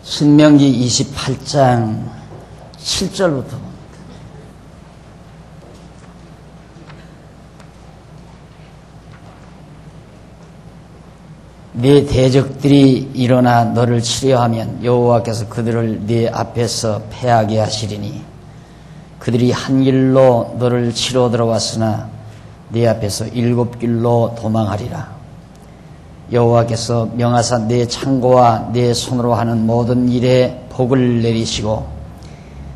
신명기 28장 7절부터 네 대적들이 일어나 너를 치려하면 여호와께서 그들을 네 앞에서 패하게 하시리니 그들이 한 길로 너를 치러 들어왔으나 네 앞에서 7길로 도망하리라. 여호와께서 명하사 내 창고와 내 손으로 하는 모든 일에 복을 내리시고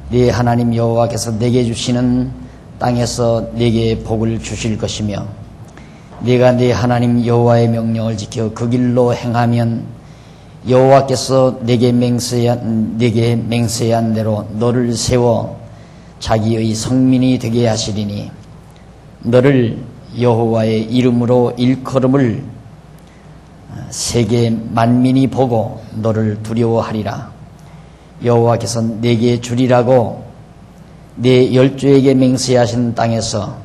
네 하나님 여호와께서 내게 주시는 땅에서 내게 복을 주실 것이며 네가 네 하나님 여호와의 명령을 지켜 그 길로 행하면 여호와께서 내게 맹세한 대로 너를 세워 자기의 성민이 되게 하시리니 너를 여호와의 이름으로 일컬음을 세계 만민이 보고 너를 두려워하리라. 여호와께서 내게 주리라고 네 열조에게 맹세하신 땅에서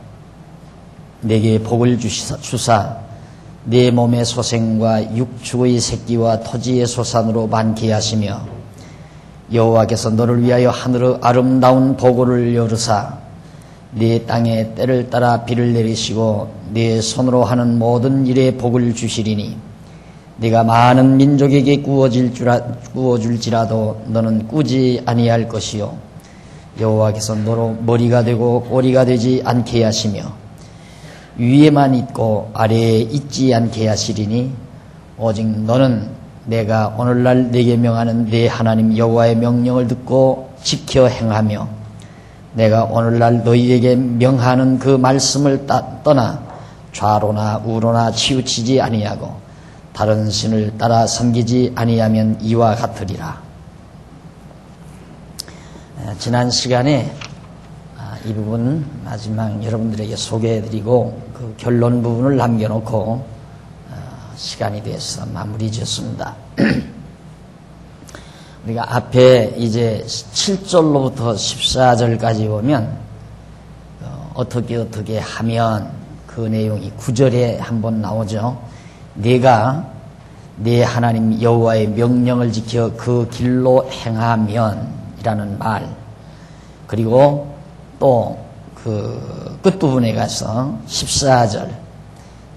내게 복을 주사 내 몸의 소생과 육축의 새끼와 토지의 소산으로 많게 하시며 여호와께서 너를 위하여 하늘의 아름다운 보고를 열으사 네 땅에 때를 따라 비를 내리시고 네 손으로 하는 모든 일에 복을 주시리니 네가 많은 민족에게 구워줄지라도 너는 꾸지 아니할 것이요 여호와께서 너로 머리가 되고 꼬리가 되지 않게 하시며 위에만 있고 아래에 있지 않게 하시리니 오직 너는 내가 오늘날 네게 명하는 네 하나님 여호와의 명령을 듣고 지켜 행하며 내가 오늘날 너희에게 명하는 그 말씀을 떠나 좌로나 우로나 치우치지 아니하고 다른 신을 따라 섬기지 아니하면 이와 같으리라. 지난 시간에 이 부분 마지막 여러분들에게 소개해드리고 그 결론 부분을 남겨놓고 시간이 돼서 마무리 지었습니다. 우리가 앞에 이제 7절로부터 14절까지 보면 어떻게 하면 그 내용이 9절에 한번 나오죠. 네가 네 하나님 여호와의 명령을 지켜 그 길로 행하면 이라는 말, 그리고 또 그 끝부분에 가서 14절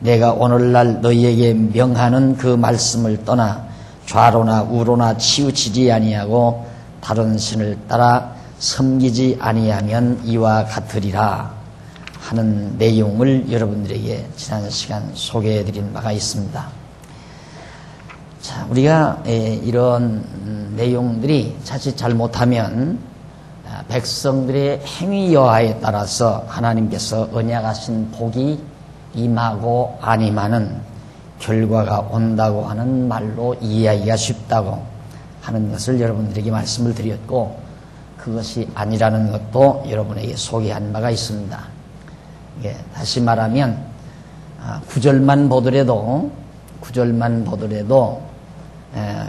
내가 오늘날 너희에게 명하는 그 말씀을 떠나 좌로나 우로나 치우치지 아니하고 다른 신을 따라 섬기지 아니하면 이와 같으리라 하는 내용을 여러분들에게 지난 시간 소개해드린 바가 있습니다. 자, 우리가 이런 내용들이 자칫 잘못하면 백성들의 행위 여하에 따라서 하나님께서 언약하신 복이 임하고 안 임하는 결과가 온다고 하는 말로 이해하기가 쉽다고 하는 것을 여러분들에게 말씀을 드렸고, 그것이 아니라는 것도 여러분에게 소개한 바가 있습니다. 다시 말하면 9절만 보더라도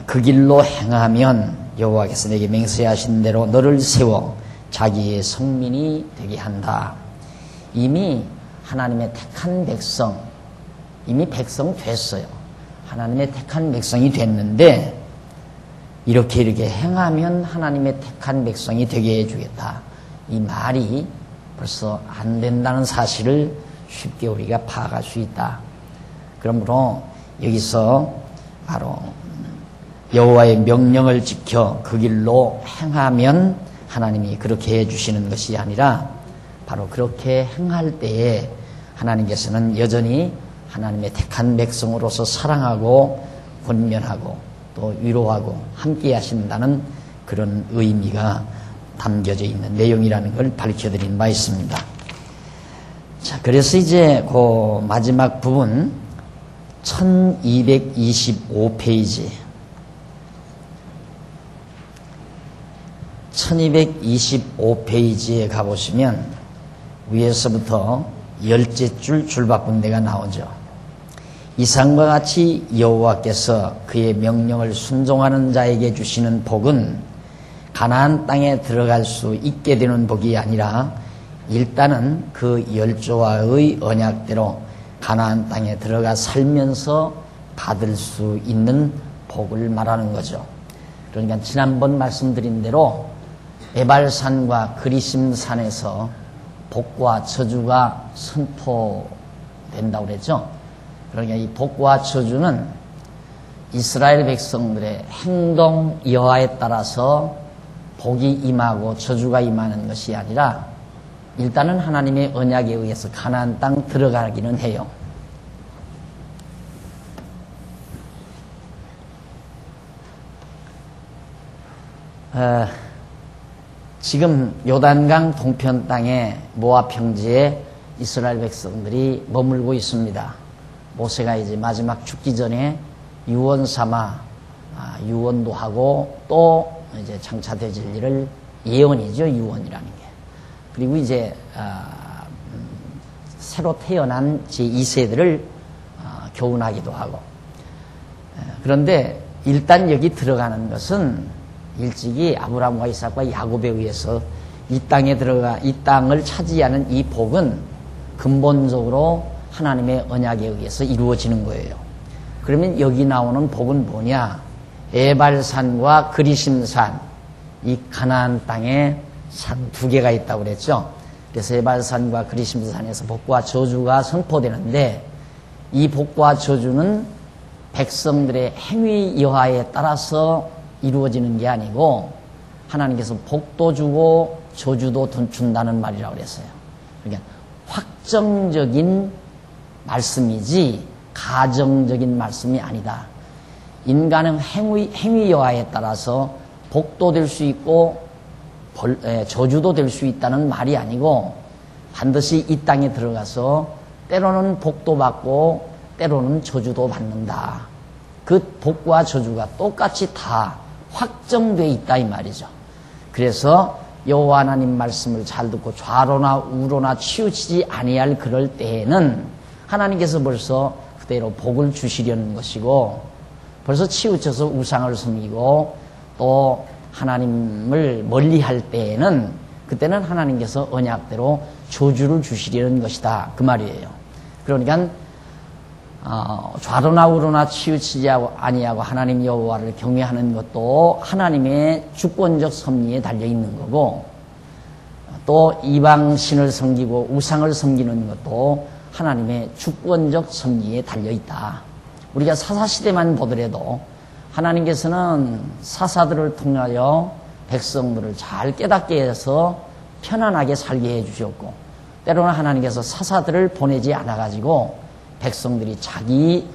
그 길로 행하면 여호와께서 내게 맹세하신 대로 너를 세워 자기의 성민이 되게 한다. 이미 하나님의 택한 백성, 이미 백성 됐어요. 하나님의 택한 백성이 됐는데 이렇게 행하면 하나님의 택한 백성이 되게 해주겠다. 이 말이 벌써 안 된다는 사실을 쉽게 우리가 파악할 수 있다. 그러므로 여기서 바로 여호와의 명령을 지켜 그 길로 행하면 하나님이 그렇게 해주시는 것이 아니라 바로 그렇게 행할 때에 하나님께서는 여전히 하나님의 택한 백성으로서 사랑하고 권면하고 또 위로하고 함께 하신다는 그런 의미가 담겨져 있는 내용이라는 걸 밝혀드린 바 있습니다. 자, 그래서 이제 그 마지막 부분 1225페이지 1225페이지에 가보시면 위에서부터 10째 줄 바꾼 데가 나오죠. 이상과 같이 여호와께서 그의 명령을 순종하는 자에게 주시는 복은 가나안 땅에 들어갈 수 있게 되는 복이 아니라 일단은 그 열조와의 언약대로 가나안 땅에 들어가 살면서 받을 수 있는 복을 말하는 거죠. 그러니까 지난번 말씀드린 대로 에발산과 그리심산에서 복과 저주가 선포된다고 그랬죠. 그러니까 이 복과 저주는 이스라엘 백성들의 행동 여하에 따라서 복이 임하고 저주가 임하는 것이 아니라 일단은 하나님의 언약에 의해서 가나안 땅 들어가기는 해요. 지금 요단강 동편 땅에 모압 평지에 이스라엘 백성들이 머물고 있습니다. 모세가 이제 마지막 죽기 전에 유언 삼아 유언도 하고 또 이제 장차 되질 일을 예언이죠. 유언이라는 게. 그리고 이제 새로 태어난 제2세들을 교훈하기도 하고. 그런데 일단 여기 들어가는 것은 일찍이 아브라함과 이삭과 야곱에 의해서 이 땅에 들어가 이 땅을 차지하는 이 복은 근본적으로 하나님의 언약에 의해서 이루어지는 거예요. 그러면 여기 나오는 복은 뭐냐? 에발산과 그리심산, 이 가나안 땅에 산 두 개가 있다고 그랬죠. 그래서 에발산과 그리심산에서 복과 저주가 선포되는데 이 복과 저주는 백성들의 행위 여하에 따라서 이루어지는 게 아니고 하나님께서 복도 주고 저주도 준다는 말이라고 그랬어요. 그러니까 확정적인 말씀이지 가정적인 말씀이 아니다. 인간은 행위 여하에 따라서 복도 될 수 있고 저주도 될 수 있다는 말이 아니고 반드시 이 땅에 들어가서 때로는 복도 받고 때로는 저주도 받는다. 그 복과 저주가 똑같이 다 확정되어 있다 이 말이죠. 그래서 여호와 하나님 말씀을 잘 듣고 좌로나 우로나 치우치지 아니할 그럴 때에는 하나님께서 벌써 그대로 복을 주시려는 것이고 벌써 치우쳐서 우상을 섬기고 또 하나님을 멀리할 때에는 그때는 하나님께서 언약대로 저주를 주시려는 것이다 그 말이에요. 그러니까 좌로나 우로나 치우치지 아니하고 하나님 여호와를 경외하는 것도 하나님의 주권적 섭리에 달려있는 거고 또 이방신을 섬기고 우상을 섬기는 것도 하나님의 주권적 섭리에 달려있다. 우리가 사사시대만 보더라도 하나님께서는 사사들을 통하여 백성들을 잘 깨닫게 해서 편안하게 살게 해주셨고 때로는 하나님께서 사사들을 보내지 않아가지고 백성들이 자기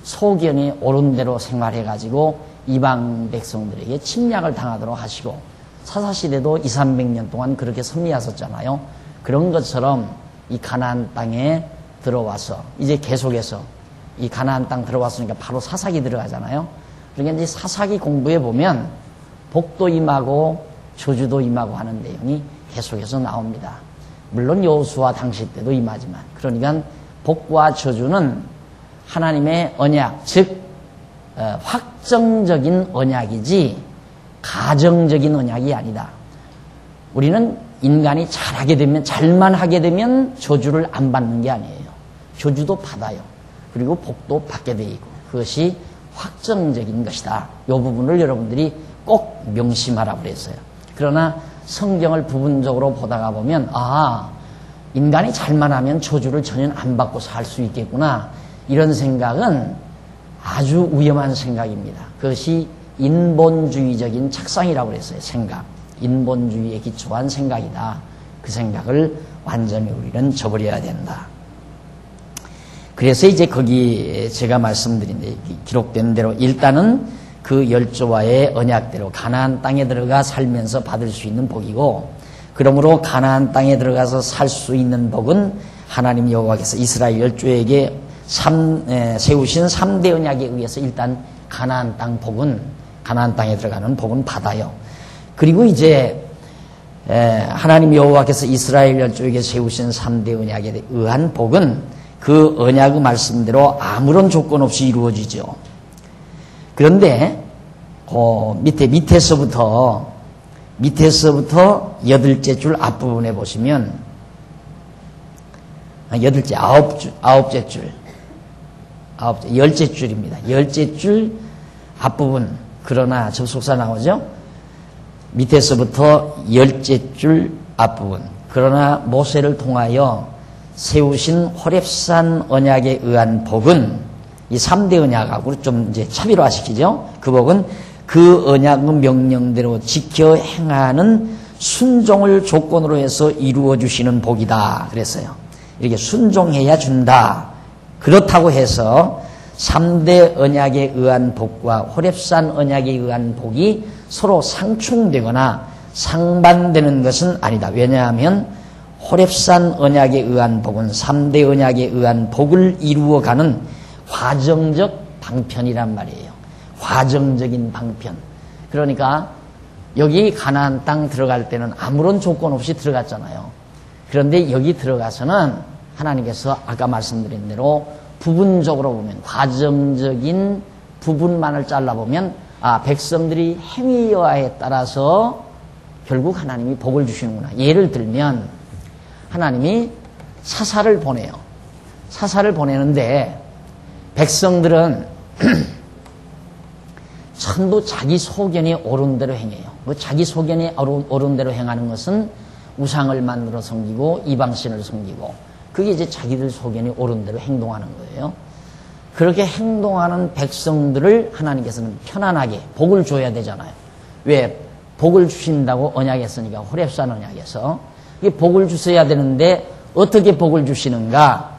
소견에 옳은 대로 생활해가지고 이방 백성들에게 침략을 당하도록 하시고 사사시대도 200~300년 동안 그렇게 섭리하셨잖아요. 그런 것처럼 이 가나안 땅에 들어와서 이제 계속해서 이 가나안 땅 들어왔으니까 바로 사사기 들어가잖아요. 그러니까 이제 사사기 공부해 보면 복도 임하고 저주도 임하고 하는 내용이 계속해서 나옵니다. 물론 여호수아 당시 때도 임하지만 그러니까 복과 저주는 하나님의 언약 즉 확정적인 언약이지 가정적인 언약이 아니다. 우리는 인간이 잘하게 되면 잘만 하게 되면 저주를 안 받는 게 아니에요. 저주도 받아요. 그리고 복도 받게 돼 있고 그것이 확정적인 것이다. 이 부분을 여러분들이 꼭 명심하라고 그랬어요. 그러나 성경을 부분적으로 보다가 보면 인간이 잘만 하면 저주를 전혀 안 받고 살 수 있겠구나 이런 생각은 아주 위험한 생각입니다. 그것이 인본주의적인 착상이라고 그랬어요. 생각. 인본주의에 기초한 생각이다. 그 생각을 완전히 우리는 저버려야 된다. 그래서 이제 거기 제가 말씀드린 데 기록된 대로 일단은 그 열조와의 언약대로 가나안 땅에 들어가 살면서 받을 수 있는 복이고 그러므로 가나안 땅에 들어가서 살 수 있는 복은 하나님 여호와께서 이스라엘 열조에게 세우신 3대 언약에 의해서 일단 가나안 땅 복은 가나안 땅에 들어가는 복은 받아요. 그리고 이제 하나님 여호와께서 이스라엘 열조에게 세우신 3대 언약에 의한 복은 그 언약의 말씀대로 아무런 조건 없이 이루어지죠. 그런데 밑에서부터 8째 줄 앞부분에 보시면 10째 줄입니다. 10째 줄 앞부분, 그러나 접속사 나오죠? 밑에서부터 10줄 앞부분. 그러나 모세를 통하여 세우신 호렙산 언약에 의한 복은 이 3대 언약하고 좀 이제 차별화시키죠. 그 복은 그 언약의 명령대로 지켜 행하는 순종을 조건으로 해서 이루어 주시는 복이다. 그랬어요. 이렇게 순종해야 준다. 그렇다고 해서 3대 언약에 의한 복과 호렙산 언약에 의한 복이 서로 상충되거나 상반되는 것은 아니다. 왜냐하면 호렙산 언약에 의한 복은 3대 언약에 의한 복을 이루어가는 과정적 방편이란 말이에요. 과정적인 방편. 그러니까 여기 가나안 땅 들어갈 때는 아무런 조건 없이 들어갔잖아요. 그런데 여기 들어가서는 하나님께서 아까 말씀드린 대로 부분적으로 보면 과정적인 부분만을 잘라보면 백성들이 행위여하에 따라서 결국 하나님이 복을 주시는구나. 예를 들면 하나님이 사사를 보내요. 사사를 보내는데 백성들은 전부 자기 소견이 옳은 대로 행해요. 자기 소견이 옳은 대로 행하는 것은 우상을 만들어 섬기고 이방신을 섬기고 그게 이제 자기들 소견이 옳은 대로 행동하는 거예요. 그렇게 행동하는 백성들을 하나님께서는 편안하게 복을 줘야 되잖아요. 왜? 복을 주신다고 언약했으니까 호렙산 언약에서 이 복을 주셔야 되는데 어떻게 복을 주시는가?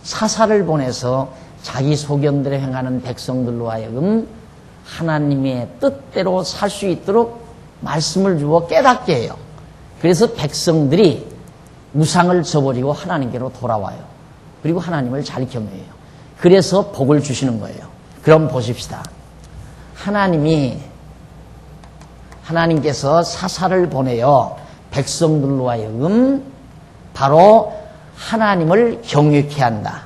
사사를 보내서 자기 소견대로 행하는 백성들로 하여금 하나님의 뜻대로 살 수 있도록 말씀을 주어 깨닫게 해요. 그래서 백성들이 우상을 저버리고 하나님께로 돌아와요. 그리고 하나님을 잘 경외해요. 그래서 복을 주시는 거예요. 그럼 보십시다. 하나님께서 사사를 보내요. 백성들로 하여금 바로 하나님을 경외케 한다.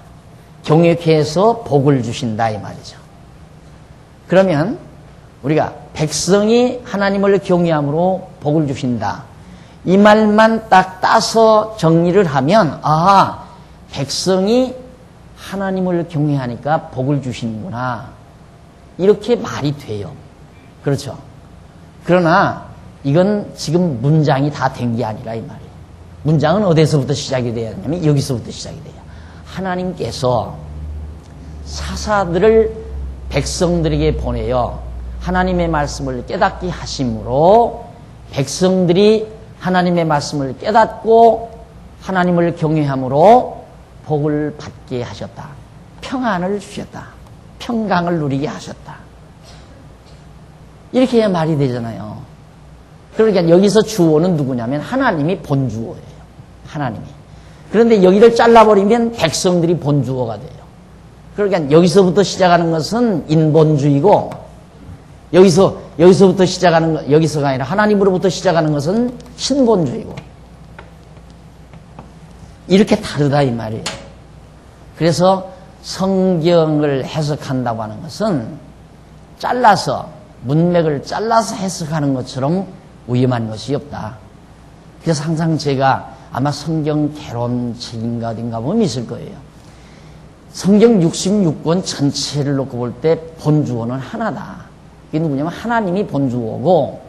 경외케 해서 복을 주신다 이 말이죠. 그러면 우리가 백성이 하나님을 경외함으로 복을 주신다. 이 말만 딱 따서 정리를 하면 백성이 하나님을 경외하니까 복을 주시는구나. 이렇게 말이 돼요. 그렇죠. 그러나 이건 지금 문장이 다 된 게 아니라 이 말이에요. 문장은 어디서부터 시작이 돼야 되냐면 여기서부터 시작이 돼요. 하나님께서 사사들을 백성들에게 보내요. 하나님의 말씀을 깨닫게 하심으로 백성들이 하나님의 말씀을 깨닫고 하나님을 경외함으로 복을 받게 하셨다. 평안을 주셨다. 평강을 누리게 하셨다. 이렇게 해야 말이 되잖아요. 그러니까 여기서 주어는 누구냐면 하나님이 본주어예요. 하나님이. 그런데 여기를 잘라버리면 백성들이 본주어가 돼요. 그러니까 여기서부터 시작하는 것은 인본주의고 여기서부터 시작하는 것, 여기서가 아니라 하나님으로부터 시작하는 것은 신본주의고 이렇게 다르다 이 말이에요. 그래서 성경을 해석한다고 하는 것은 문맥을 잘라서 해석하는 것처럼 위험한 것이 없다. 그래서 항상 제가 아마 성경 개론책인가 어딘가 보면 있을 거예요. 성경 66권 전체를 놓고 볼 때 본주어는 하나다. 이게 누구냐면 하나님이 본주어고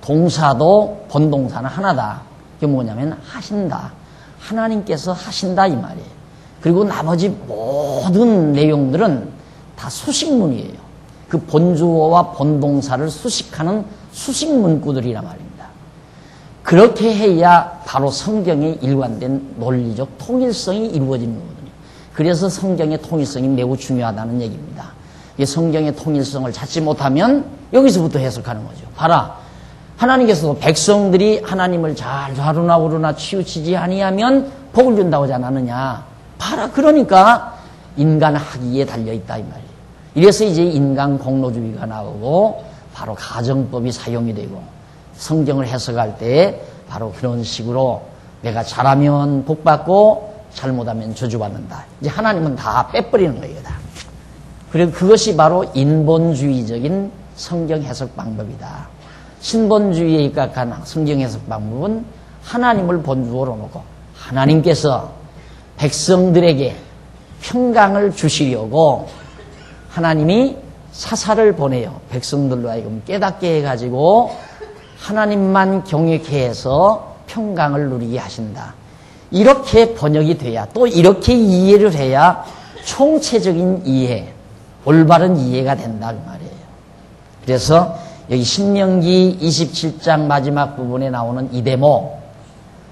동사도 본동사는 하나다. 이게 뭐냐면 하신다. 하나님께서 하신다 이 말이에요. 그리고 나머지 모든 내용들은 다 수식문이에요. 그 본주어와 본동사를 수식하는 수식문구들이란 말입니다. 그렇게 해야 바로 성경의 일관된 논리적 통일성이 이루어지는 거거든요. 그래서 성경의 통일성이 매우 중요하다는 얘기입니다. 이 성경의 통일성을 찾지 못하면 여기서부터 해석하는 거죠. 봐라. 하나님께서도 백성들이 하나님을 잘 다루나 오르나 치우치지 아니하면 복을 준다고 하지 않았느냐. 봐라. 그러니까 인간 학위에 달려있다 이 말이에요. 이래서 이제 인간 공로주의가 나오고 바로 가정법이 사용이 되고 성경을 해석할 때 바로 그런 식으로 내가 잘하면 복받고 잘못하면 저주받는다. 이제 하나님은 다 빼버리는 거예요. 다. 그리고 그것이 바로 인본주의적인 성경 해석 방법이다. 신본주의에 입각한 성경 해석 방법은 하나님을 본주어로 놓고 하나님께서 백성들에게 평강을 주시려고 하나님이 사사를 보내요. 백성들로 하여금 깨닫게 해가지고 하나님만 경외케 해서 평강을 누리게 하신다. 이렇게 번역이 돼야, 또 이렇게 이해를 해야 총체적인 이해, 올바른 이해가 된다 그 말이에요. 그래서 여기 신명기 27장 마지막 부분에 나오는 이 대목,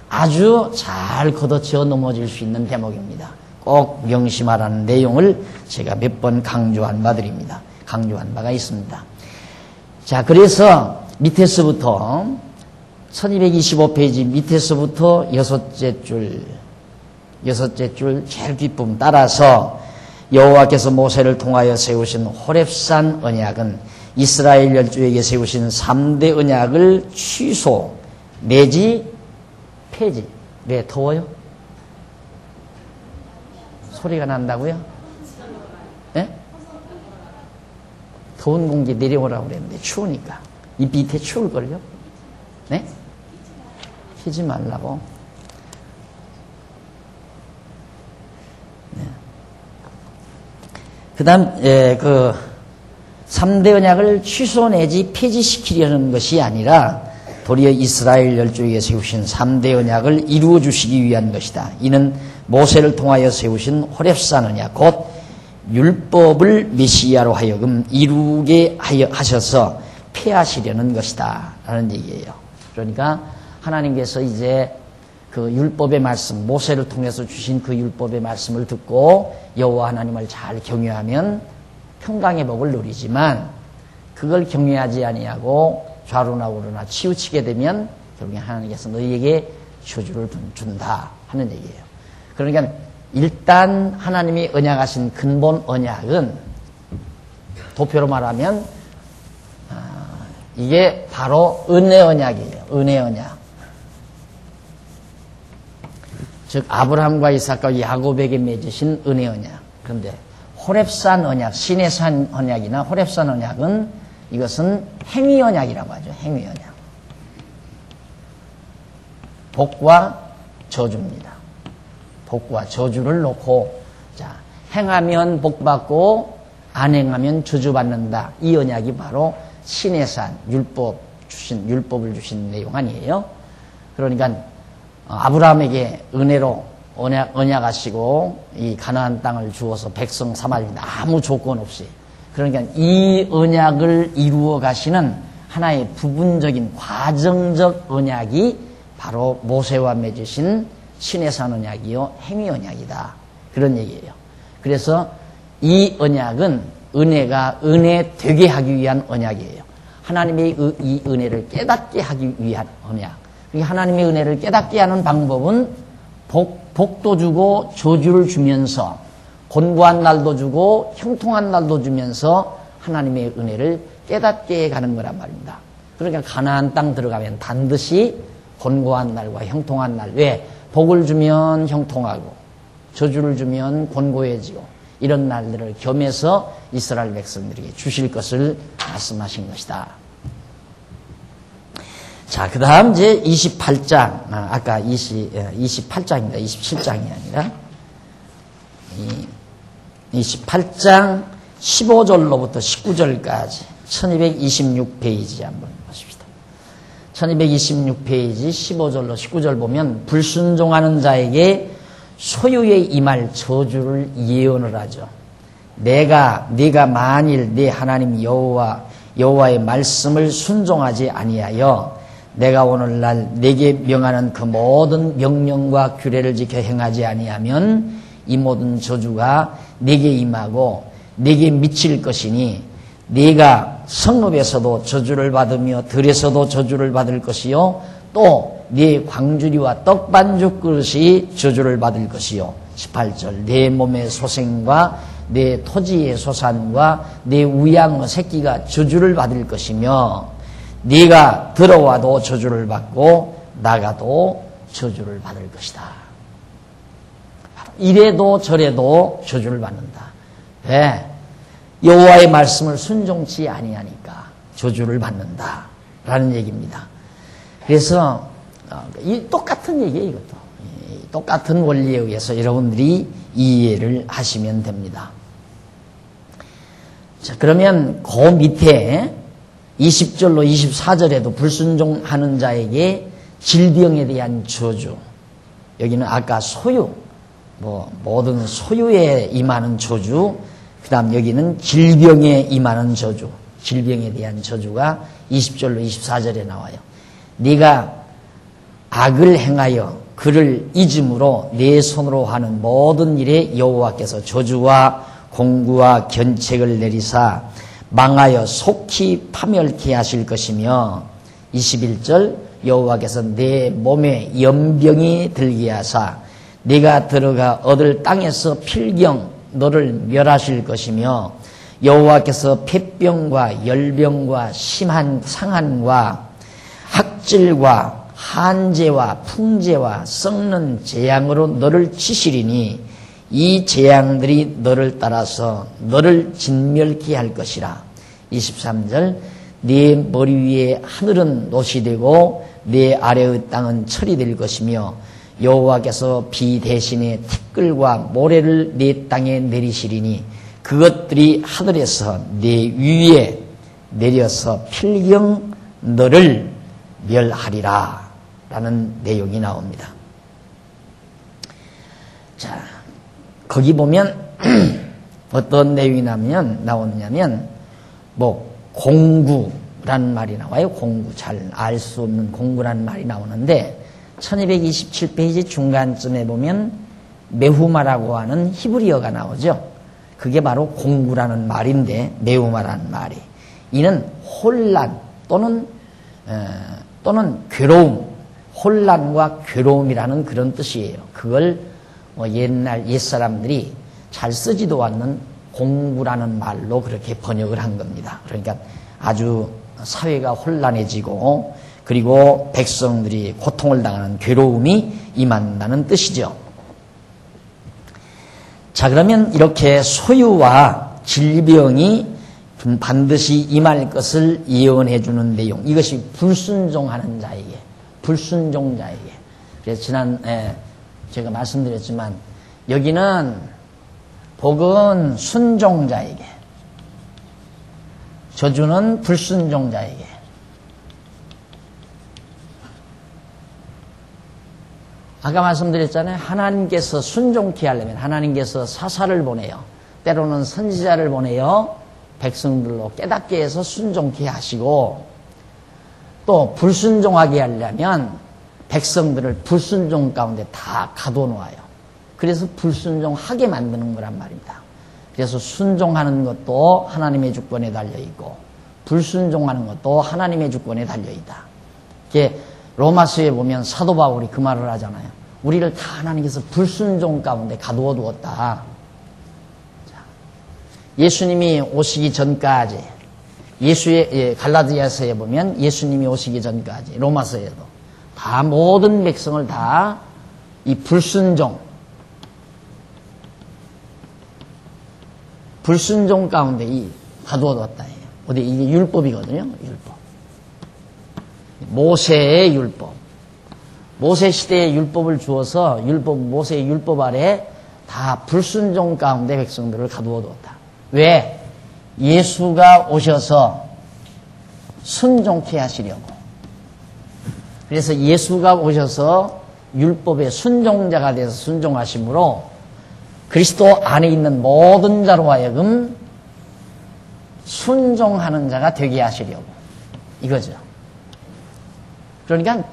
아주 잘 걷어치어 넘어질 수 있는 대목입니다. 꼭 명심하라는 내용을 제가 몇 번 강조한 바가 있습니다. 자, 그래서 밑에서부터 1225페이지 밑에서부터 여섯째 줄 제일 뒷부분 따라서 여호와께서 모세를 통하여 세우신 호렙산 언약은 이스라엘 열조에게 세우신 3대 언약을 취소 내지 폐지. 왜 더워요? 소리가 난다고요? 예? 더운 공기 내려오라고 그랬는데 추우니까. 이 밑에 추울걸요? 네? 키지 말라고. 네. 그 다음, 3대 언약을 취소 내지 폐지시키려는 것이 아니라 도리어 이스라엘 열조에게 세우신 3대 언약을 이루어 주시기 위한 것이다. 이는 모세를 통하여 세우신 호렙산 언약, 곧 율법을 메시아로 하여금 이루게 하셔서 폐하시려는 것이다. 라는 얘기예요. 그러니까 하나님께서 이제 그 율법의 말씀, 모세를 통해서 주신 그 율법의 말씀을 듣고 여호와 하나님을 잘 경외하면 평강의 복을 누리지만, 그걸 경외하지 아니하고 좌로나 우로나 치우치게 되면 결국에 하나님께서 너희에게 저주를 준다 하는 얘기예요. 그러니까 일단 하나님이 언약하신 근본 언약은 도표로 말하면 이게 바로 은혜 언약이에요. 은혜 언약. 즉 아브라함과 이삭과 야곱에게 맺으신 은혜 언약. 그런데 호렙산 언약, 시내산 언약이나 호렙산 언약은 이것은 행위 언약이라고 하죠. 행위 언약. 복과 저주입니다. 복과 저주를 놓고, 자, 행하면 복받고 안 행하면 저주받는다. 이 언약이 바로 시내산 율법을 주신 내용 아니에요. 그러니까 아브라함에게 은혜로 언약하시고 이 가나안 땅을 주어서 백성 삼아줍니다. 아무 조건 없이. 그러니까 이 언약을 이루어 가시는 하나의 부분적인 과정적 언약이 바로 모세와 맺으신 시내산 언약이요 행위 언약이다. 그런 얘기예요. 그래서 이 언약은 은혜가 은혜 되게 하기 위한 언약이에요. 하나님의 이 은혜를 깨닫게 하기 위한 언약. 하나님의 은혜를 깨닫게 하는 방법은 복도 주고 저주를 주면서, 곤고한 날도 주고 형통한 날도 주면서 하나님의 은혜를 깨닫게 가는 거란 말입니다. 그러니까 가나안 땅 들어가면 반드시 곤고한 날과 형통한 날, 왜? 복을 주면 형통하고 저주를 주면 곤고해지고 이런 날들을 겸해서 이스라엘 백성들에게 주실 것을 말씀하신 것이다. 자, 그 다음 이제 28장, 아까 28장입니다. 27장이 아니라 28장 15절로부터 19절까지 1226페이지 한번 보십시다. 1226페이지 15절로 19절 보면 불순종하는 자에게 소유에 임할 저주를 예언을 하죠. 네가 만일 네 하나님 여호와의 말씀을 순종하지 아니하여 내가 오늘날 네게 명하는 그 모든 명령과 규례를 지켜 행하지 아니하면 이 모든 저주가 네게 임하고 네게 미칠 것이니 네가 성읍에서도 저주를 받으며 들에서도 저주를 받을 것이요 또 네 광주리와 떡반죽 그릇이 저주를 받을 것이요 18절 네 몸의 소생과 내 토지의 소산과 내 우양의 새끼가 저주를 받을 것이며 네가 들어와도 저주를 받고 나가도 저주를 받을 것이다. 이래도 저래도 저주를 받는다. 왜? 여호와의 말씀을 순종치 아니하니까 저주를 받는다 라는 얘기입니다. 그래서 이 똑같은 얘기예요. 이것도 똑같은 원리에 의해서 여러분들이 이해를 하시면 됩니다. 자, 그러면 그 밑에 20절로 24절에도 불순종하는 자에게 질병에 대한 저주. 여기는 아까 소유, 모든 소유에 임하는 저주. 그 다음 여기는 질병에 임하는 저주. 질병에 대한 저주가 20절로 24절에 나와요. 네가 악을 행하여 그를 잊음으로 내 손으로 하는 모든 일에 여호와께서 저주와 공구와 견책을 내리사 망하여 속히 파멸케 하실 것이며 21절 여호와께서 내 몸에 연병이 들게 하사 네가 들어가 얻을 땅에서 필경 너를 멸하실 것이며 여호와께서 폐병과 열병과 심한 상한과 학질과 한재와 풍재와 썩는 재앙으로 너를 치시리니 이 재앙들이 너를 따라서 너를 진멸케 할 것이라. 23절 네 머리 위에 하늘은 놋이 되고 네 아래의 땅은 철이 될 것이며 여호와께서 비 대신에 티끌과 모래를 네 땅에 내리시리니 그것들이 하늘에서 네 위에 내려서 필경 너를 멸하리라 라는 내용이 나옵니다. 자, 거기 보면 어떤 내용이 나오느냐면 공구라는 말이 나와요. 공구, 잘 알 수 없는 공구라는 말이 나오는데 1227페이지 중간쯤에 보면 메후마라고 하는 히브리어가 나오죠. 그게 바로 공구라는 말인데 메후마라는 말이 이는 혼란 또는 괴로움, 혼란과 괴로움이라는 그런 뜻이에요. 그걸 옛날 옛사람들이 잘 쓰지도 않는 공구라는 말로 그렇게 번역을 한 겁니다. 그러니까 아주 사회가 혼란해지고 그리고 백성들이 고통을 당하는 괴로움이 임한다는 뜻이죠. 자, 그러면 이렇게 소유와 질병이 반드시 임할 것을 예언해 주는 내용. 이것이 불순종하는 자에게, 불순종자에게. 그래서 지난해 제가 말씀드렸지만 여기는 복은 순종자에게, 저주는 불순종자에게. 아까 말씀드렸잖아요. 하나님께서 순종케 하려면 하나님께서 사사를 보내요. 때로는 선지자를 보내요. 백성들로 깨닫게 해서 순종케 하시고 또 불순종하게 하려면 백성들을 불순종 가운데 다 가둬놓아요. 그래서 불순종하게 만드는 거란 말입니다. 그래서 순종하는 것도 하나님의 주권에 달려있고 불순종하는 것도 하나님의 주권에 달려있다. 이게 로마서에 보면 사도 바울이 그 말을 하잖아요. 우리를 다 하나님께서 불순종 가운데 가두어 두었다. 예수님이 오시기 전까지 갈라디아서에 보면 예수님이 오시기 전까지 로마서에도 다 모든 백성을 다 이 불순종 가운데 가두어 두었다. 어디 이게 율법이거든요. 율법. 모세의 율법. 모세 시대의 율법을 주어서 모세의 율법 아래 다 불순종 가운데 백성들을 가두어 두었다. 왜? 예수가 오셔서 순종케 하시려고. 그래서 예수가 오셔서 율법의 순종자가 돼서 순종하심으로 그리스도 안에 있는 모든 자로 하여금 순종하는 자가 되게 하시려고. 이거죠. 그러니까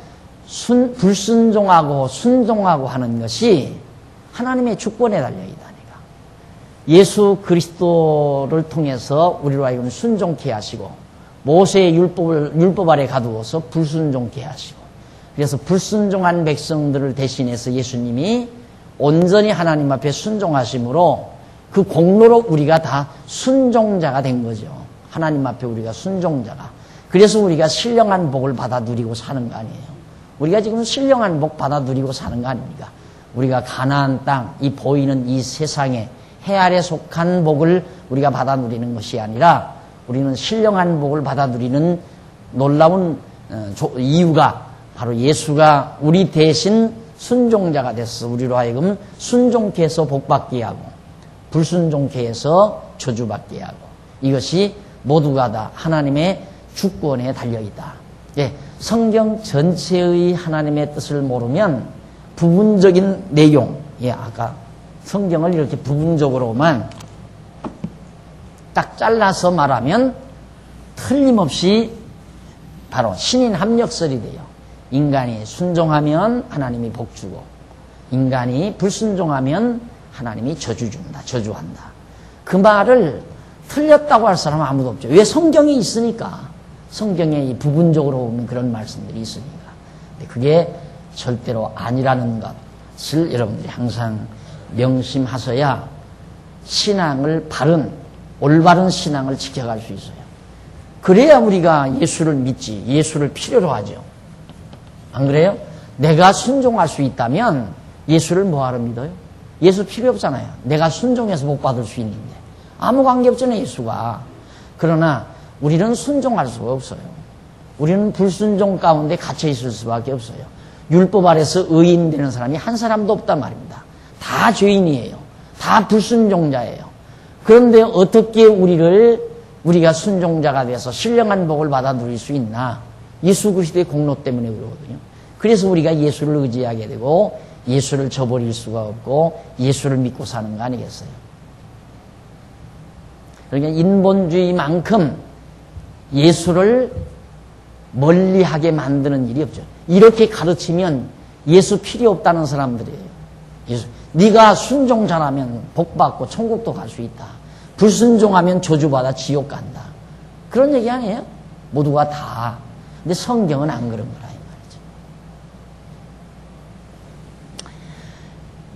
불순종하고 순종하고 하는 것이 하나님의 주권에 달려있다. 예수 그리스도를 통해서 우리로 하여금 순종케 하시고 모세의 율법 아래 가두어서 불순종케 하시고 그래서 불순종한 백성들을 대신해서 예수님이 온전히 하나님 앞에 순종하심으로 그 공로로 우리가 다 순종자가 된 거죠. 하나님 앞에 우리가 순종자가. 그래서 우리가 신령한 복을 받아 누리고 사는 거 아니에요. 우리가 지금 신령한 복 받아 누리고 사는 거 아닙니까? 우리가 가나안 땅, 이 보이는 이 세상에 해 아래 속한 복을 우리가 받아 누리는 것이 아니라 우리는 신령한 복을 받아 누리는 놀라운 이유가 바로 예수가 우리 대신 순종자가 돼서 우리로 하여금 순종케 해서 복받게 하고 불순종케 해서 저주받게 하고 이것이 모두가 다 하나님의 주권에 달려있다. 예, 성경 전체의 하나님의 뜻을 모르면 부분적인 내용, 예, 아까 성경을 이렇게 부분적으로만 딱 잘라서 말하면 틀림없이 바로 신인 합력설이 돼요. 인간이 순종하면 하나님이 복 주고, 인간이 불순종하면 하나님이 저주 준다, 저주한다. 그 말을 틀렸다고 할 사람은 아무도 없죠. 왜? 성경이 있으니까. 성경에 부분적으로 오는 그런 말씀들이 있으니까. 근데 그게 절대로 아니라는 것을 여러분들이 항상 명심하셔야 신앙을 올바른 신앙을 지켜갈 수 있어요. 그래야 우리가 예수를 믿지, 예수를 필요로 하죠. 안 그래요? 내가 순종할 수 있다면 예수를 뭐하러 믿어요? 예수 필요 없잖아요. 내가 순종해서 복 받을 수 있는데. 아무 관계 없잖아요, 예수가. 그러나 우리는 순종할 수가 없어요. 우리는 불순종 가운데 갇혀 있을 수밖에 없어요. 율법 아래서 의인 되는 사람이 한 사람도 없단 말입니다. 다 죄인이에요. 다 불순종자예요. 그런데 어떻게 우리가 순종자가 돼서 신령한 복을 받아 누릴 수 있나? 예수 그리스도의 공로 때문에 그러거든요. 그래서 우리가 예수를 의지하게 되고 예수를 저버릴 수가 없고 예수를 믿고 사는 거 아니겠어요? 그러니까 인본주의만큼 예수를 멀리하게 만드는 일이 없죠. 이렇게 가르치면 예수 필요 없다는 사람들이에요. 네가 순종 잘하면 복받고 천국도 갈 수 있다. 불순종하면 저주받아 지옥 간다. 그런 얘기 아니에요? 모두가 다. 근데 성경은 안 그런 거라 이 말이죠.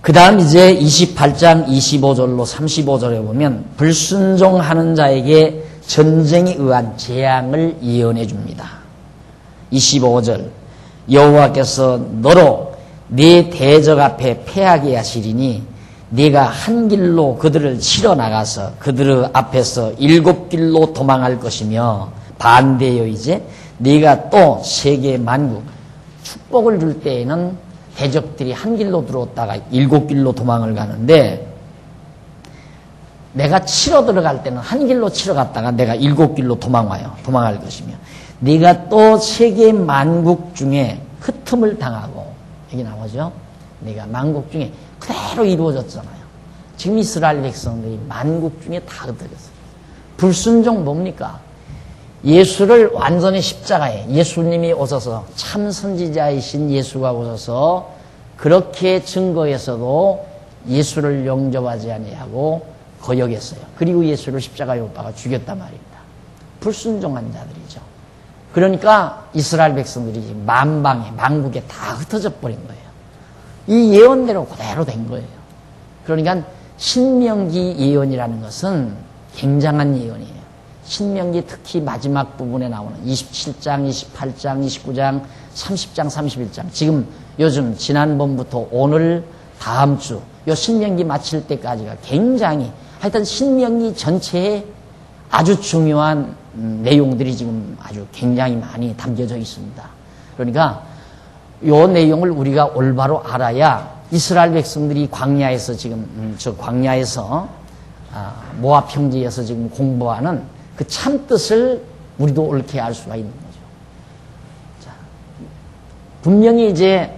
그 다음 이제 28장 25절로 35절에 보면 불순종하는 자에게 전쟁에 의한 재앙을 예언해 줍니다. 25절 여호와께서 너로 네 대적 앞에 패하게 하시리니 네가 한 길로 그들을 치러 나가서 그들 앞에서 7길로 도망할 것이며 반대요 이제 네가 또 세계 만국 축복을 줄 때에는 대적들이 한 길로 들어왔다가 7길로 도망을 가는데 내가 치러 들어갈 때는 한 길로 치러 갔다가 내가 7길로 도망할 것이며 네가 또 세계 만국 중에 흩음을 당하고 여기 나오죠. 네가 만국 중에 그대로 이루어졌잖아요. 지금 이스라엘 백성들이 만국 중에 다 흩어졌어요. 불순종 뭡니까? 예수를 완전히 십자가에 예수님이 오셔서 참 선지자이신 예수가 오셔서 그렇게 증거해서도 예수를 영접하지 아니하고 거역했어요. 그리고 예수를 십자가에 못 박아 죽였단 말입니다. 불순종한 자들이죠. 그러니까 이스라엘 백성들이 지금 만방에 만국에 다 흩어져 버린 거예요. 이 예언대로 그대로 된 거예요. 그러니까 신명기 예언이라는 것은 굉장한 예언이에요. 신명기 특히 마지막 부분에 나오는 27장, 28장, 29장, 30장, 31장 지금 요즘 지난번부터 오늘 다음 주 요 신명기 마칠 때까지가 굉장히 하여튼 신명기 전체에 아주 중요한 내용들이 지금 아주 굉장히 많이 담겨져 있습니다. 그러니까 요 내용을 우리가 올바로 알아야 이스라엘 백성들이 광야에서 지금 광야에서 모압 평지에서 지금 공부하는 그 참뜻을 우리도 옳게 알 수가 있는 거죠. 자, 분명히 이제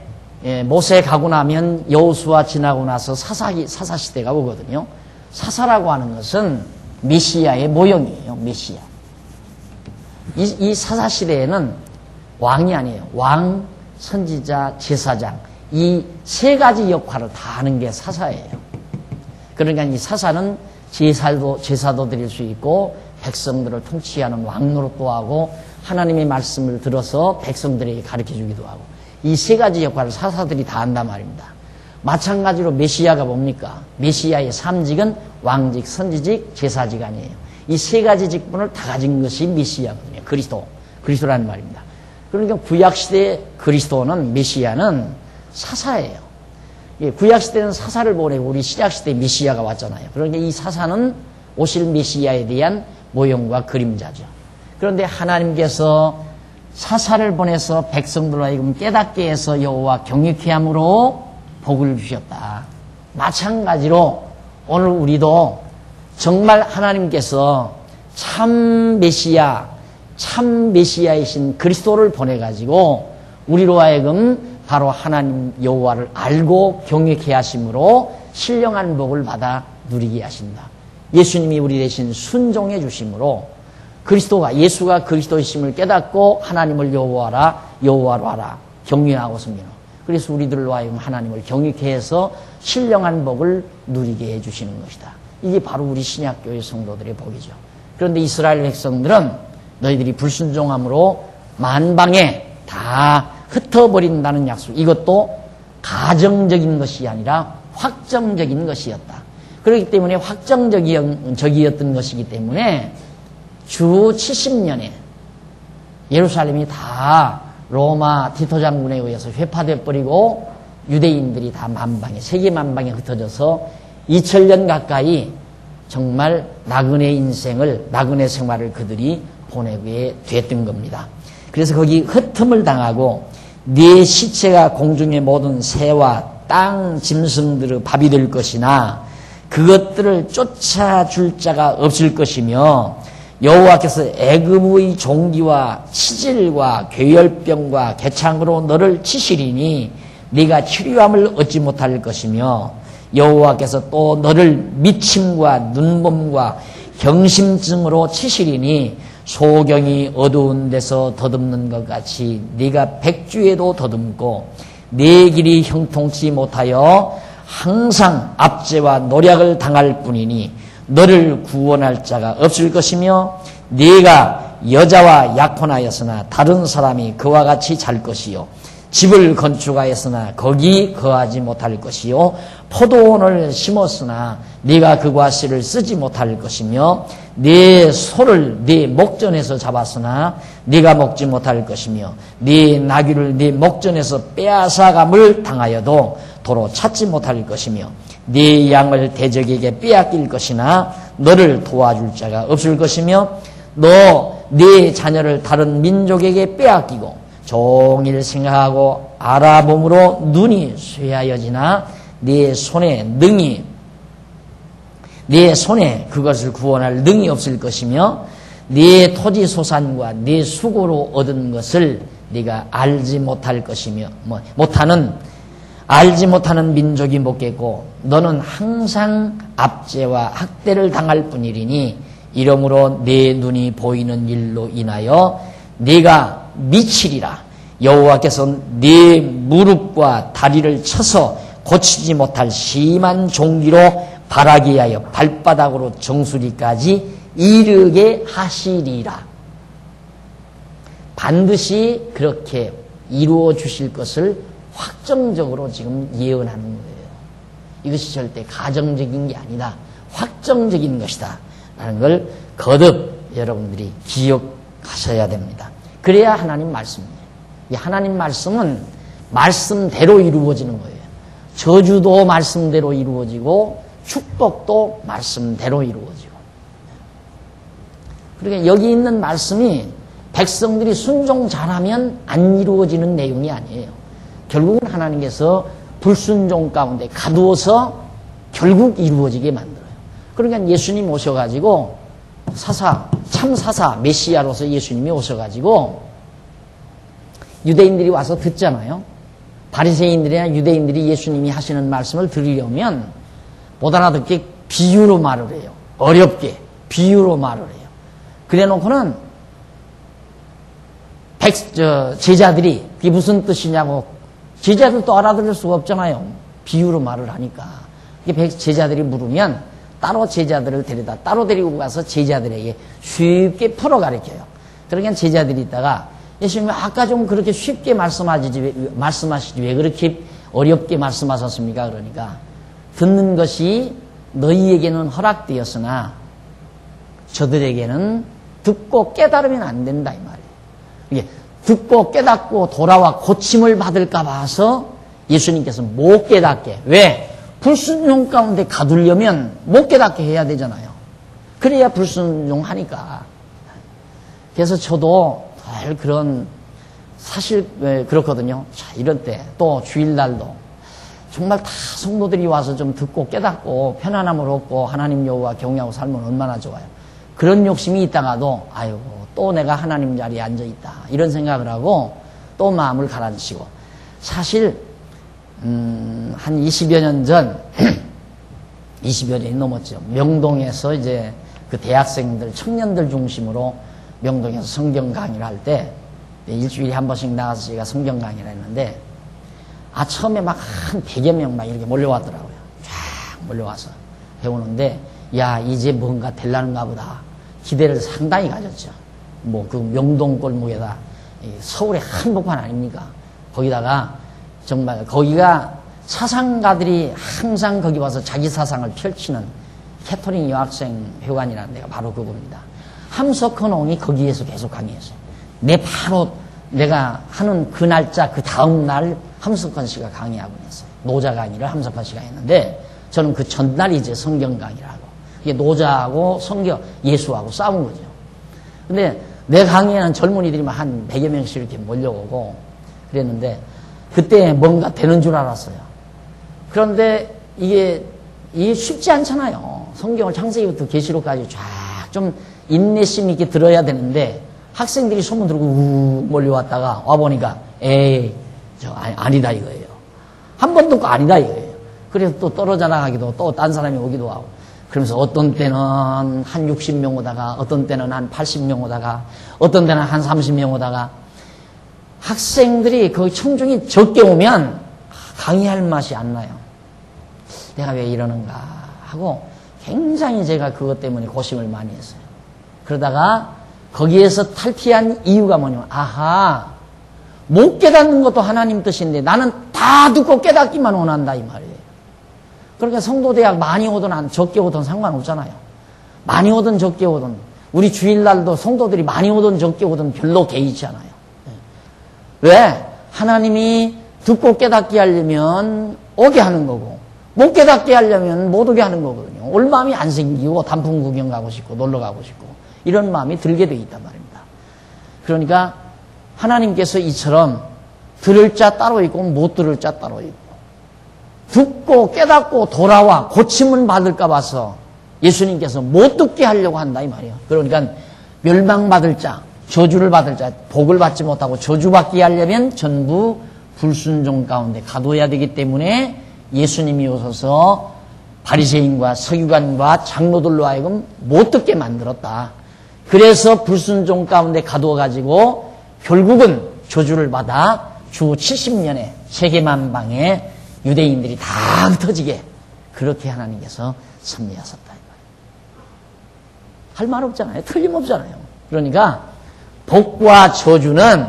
모세 가고 나면 여호수아 지나고 나서 사사 시대가 오거든요. 사사라고 하는 것은 메시아의 모형이에요. 메시아. 이 사사 시대에는 왕이 아니에요. 왕, 선지자, 제사장 이 세 가지 역할을 다 하는 게 사사예요. 그러니까 이 사사는 제사도 드릴 수 있고 백성들을 통치하는 왕노릇도 하고 하나님의 말씀을 들어서 백성들에게 가르쳐 주기도 하고 이 세 가지 역할을 사사들이 다 한단 말입니다. 마찬가지로 메시아가 뭡니까? 메시아의 삼직은 왕직, 선지직, 제사직 아니에요. 이 세 가지 직분을 다 가진 것이 메시아거든요. 그리스도라는 말입니다. 그러니까 구약시대의 그리스도는 메시아는 사사예요. 구약시대는 사사를 보내고 우리 신약시대에 메시아가 왔잖아요. 그러니까 이 사사는 오실 메시아에 대한 모형과 그림자죠. 그런데 하나님께서 사사를 보내서 백성들로 하여금 깨닫게 해서 여호와 경외케 함으로 복을 주셨다. 마찬가지로 오늘 우리도 정말 하나님께서 참 메시아이신 그리스도를 보내가지고 우리로 하여금 바로 하나님 여호와를 알고 경외케 하심으로 신령한 복을 받아 누리게 하신다. 예수님이 우리 대신 순종해 주심으로 예수가 그리스도이심을 깨닫고 하나님을 여호와로 하라 경외하고 섬기노. 그래서 우리들로 하여금 하나님을 경외케 해서 신령한 복을 누리게 해주시는 것이다. 이게 바로 우리 신약교회 성도들의 복이죠. 그런데 이스라엘 백성들은 너희들이 불순종함으로 만방에 다 흩어버린다는 약속, 이것도 가정적인 것이 아니라 확정적인 것이었다. 그렇기 때문에 확정적이었던 것이기 때문에 주 70년에 예루살렘이 다 로마 티토 장군에 의해서 회파돼 버리고 유대인들이 다 세계 만방에 흩어져서 2000년 가까이 정말 나그네 생활을 그들이 보내게 됐던 겁니다. 그래서 거기 흩음을 당하고 네 시체가 공중의 모든 새와 땅 짐승들의 밥이 될 것이나 그것들을 쫓아줄 자가 없을 것이며 여호와께서 애굽의 종기와 치질과 괴열병과 개창으로 너를 치시리니 네가 치료함을 얻지 못할 것이며 여호와께서 또 너를 미침과 눈봄과 경심증으로 치시리니 소경이 어두운 데서 더듬는 것 같이 네가 백주에도 더듬고 네 길이 형통치 못하여 항상 압제와 노략을 당할 뿐이니 너를 구원할 자가 없을 것이며 네가 여자와 약혼하였으나 다른 사람이 그와 같이 잘 것이요 집을 건축하였으나 거기 거하지 못할 것이요 포도원을 심었으나 네가 그 과실을 쓰지 못할 것이며 네 소를 네 목전에서 잡았으나 네가 먹지 못할 것이며 네 나귀를 네 목전에서 빼앗아감을 당하여도 도로 찾지 못할 것이며 네 양을 대적에게 빼앗길 것이나 너를 도와줄 자가 없을 것이며 너 네 자녀를 다른 민족에게 빼앗기고 종일 생각하고 알아봄으로 눈이 쇠하여지나 네 손에 그것을 구원할 능이 없을 것이며 네 토지 소산과 네 수고로 얻은 것을 네가 알지 못할 것이며 알지 못하는 민족이 먹겠고 너는 항상 압제와 학대를 당할 뿐이리니 이러므로 네 눈이 보이는 일로 인하여 네가 미치리라. 여호와께서 네 무릎과 다리를 쳐서 고치지 못할 심한 종기로 바라게 하여 발바닥으로 정수리까지 이르게 하시리라. 반드시 그렇게 이루어 주실 것을 확정적으로 지금 예언하는 거예요. 이것이 절대 가정적인 게 아니다. 확정적인 것이다. 라는 걸 거듭 여러분들이 기억하셔야 됩니다. 그래야 하나님 말씀이에요. 이 하나님 말씀은 말씀대로 이루어지는 거예요. 저주도 말씀대로 이루어지고 축복도 말씀대로 이루어지고. 그러니까 여기 있는 말씀이 백성들이 순종 잘하면 안 이루어지는 내용이 아니에요. 결국은 하나님께서 불순종 가운데 가두어서 결국 이루어지게 만들어요. 그러니까 예수님 오셔가지고 참 사사 메시아로서 예수님이 오셔가지고 유대인들이 와서 듣잖아요. 바리새인들이나 유대인들이 예수님이 하시는 말씀을 들으려면 못 알아듣게 비유로 말을 해요. 어렵게 비유로 말을 해요. 그래놓고는 제자들이 그게 무슨 뜻이냐고 제자들도 알아들을 수가 없잖아요. 비유로 말을 하니까. 제자들이 물으면 따로 제자들을 따로 데리고 가서 제자들에게 쉽게 풀어 가르쳐요. 그러니까 제자들이 있다가 예수님이 아까 좀 그렇게 쉽게 말씀하시지 왜 그렇게 어렵게 말씀하셨습니까? 그러니까 듣는 것이 너희에게는 허락되었으나 저들에게는 듣고 깨달으면 안 된다 이 말이에요. 이게 듣고 깨닫고 돌아와 고침을 받을까 봐서 예수님께서 못 깨닫게. 왜? 불순종 가운데 가두려면 못 깨닫게 해야 되잖아요. 그래야 불순종하니까. 그래서 저도 늘 그런 사실 그렇거든요. 자, 이럴 때 또 주일날도 정말 다 성도들이 와서 좀 듣고 깨닫고 편안함을 얻고 하나님 여호와 경외하고 살면 얼마나 좋아요. 그런 욕심이 있다가도 아유 또 내가 하나님 자리에 앉아있다 이런 생각을 하고 또 마음을 가라앉히고 사실 한 20여 년 전 20여 년이 넘었죠. 명동에서 이제 그 대학생들 청년들 중심으로 명동에서 성경 강의를 할 때 일주일에 한 번씩 나가서 제가 성경 강의를 했는데 처음에 막 한 100여 명 막 이렇게 몰려왔더라고요. 쫙 몰려와서 배우는데 야 이제 뭔가 될라는가 보다 기대를 상당히 가졌죠. 뭐 그 명동 골목에다 서울의 한복판 아닙니까? 거기다가 정말 거기가 사상가들이 항상 거기 와서 자기 사상을 펼치는 캐토릭 여학생 회관이라는 데가 바로 그겁니다. 함석헌홍이 거기에서 계속 강의했어요. 바로 내가 하는 그 날짜 그 다음 날 함석헌 씨가 강의하고 있었어요. 노자 강의를 함석헌 씨가 했는데 저는 그 전날 이제 성경 강의를 하고 이게 노자하고 성경 예수하고 싸운 거죠. 근데 내 강의에는 젊은이들이 막 한 100여 명씩 이렇게 몰려오고 그랬는데 그때 뭔가 되는 줄 알았어요. 그런데 이게 쉽지 않잖아요. 성경을 창세기부터 계시록까지 쫙 좀 인내심 있게 들어야 되는데 학생들이 소문 들고 우 몰려왔다가 와보니까 에이 아니다 이거예요. 한 번 듣고 아니다 이거예요. 그래서 또 떨어져 나가기도 또 딴 사람이 오기도 하고 그러면서 어떤 때는 한 60명 오다가 어떤 때는 한 80명 오다가 어떤 때는 한 30명 오다가 학생들이 거기 청중이 적게 오면 강의할 맛이 안 나요. 내가 왜 이러는가 하고 굉장히 제가 그것 때문에 고심을 많이 했어요. 그러다가 거기에서 탈피한 이유가 뭐냐면 못 깨닫는 것도 하나님 뜻인데 나는 다 듣고 깨닫기만 원한다 이 말이에요. 그러니까 성도대학 많이 오든 적게 오든 상관없잖아요. 많이 오든 적게 오든 우리 주일날도 성도들이 많이 오든 적게 오든 별로 개의치 않아요. 왜? 하나님이 듣고 깨닫게 하려면 오게 하는 거고 못 깨닫게 하려면 못 오게 하는 거거든요. 올 마음이 안 생기고 단풍 구경 가고 싶고 놀러 가고 싶고 이런 마음이 들게 돼 있단 말입니다. 그러니까 하나님께서 이처럼 들을 자 따로 있고 못 들을 자 따로 있고 듣고 깨닫고 돌아와 고침을 받을까 봐서 예수님께서 못 듣게 하려고 한다 이 말이에요. 그러니까 멸망받을 자 저주를 받을 자 복을 받지 못하고 저주받게 하려면 전부 불순종 가운데 가둬야 되기 때문에 예수님이 오셔서 바리새인과 서기관과 장로들로 하여금 못 듣게 만들었다. 그래서 불순종 가운데 가두어가지고 결국은 저주를 받아 주 70년에 세계만방에 유대인들이 다 흩어지게 그렇게 하나님께서 섭리하셨다. 할 말 없잖아요. 틀림없잖아요. 그러니까 복과 저주는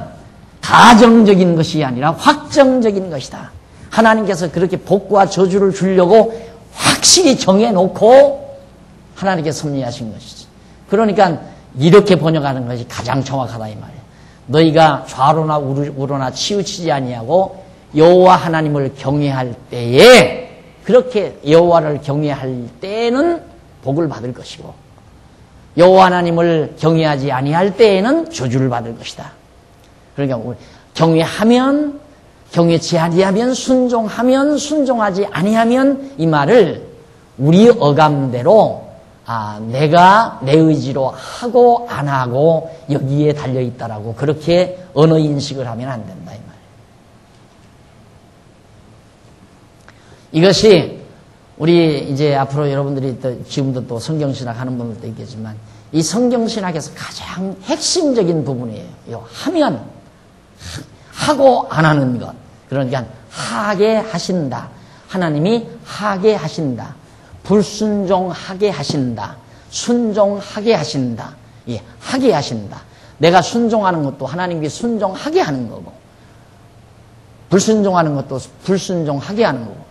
가정적인 것이 아니라 확정적인 것이다. 하나님께서 그렇게 복과 저주를 주려고 확실히 정해놓고 하나님께서 섭리하신 것이지. 그러니까 이렇게 번역하는 것이 가장 정확하다 이 말이에요. 너희가 좌로나 우로나 치우치지 아니하고 여호와 하나님을 경외할 때에 그렇게 여호와를 경외할 때에는 복을 받을 것이고 여호와 하나님을 경외하지 아니할 때에는 저주를 받을 것이다. 그러니까 경외하면 경외치 아니하면 순종하면 순종하지 아니하면 이 말을 우리 어감대로 내가 내 의지로 하고 안 하고 여기에 달려있다라고 그렇게 언어 인식을 하면 안 된다 이 말이에요. 이것이 우리 이제 앞으로 여러분들이 지금도 또 성경신학 하는 분들도 있겠지만 이 성경신학에서 가장 핵심적인 부분이에요. 하면 하고 안 하는 것. 그러니까 하게 하신다. 하나님이 하게 하신다. 불순종하게 하신다. 순종하게 하신다. 예, 하게 하신다. 내가 순종하는 것도 하나님께 순종하게 하는 거고 불순종하는 것도 불순종하게 하는 거고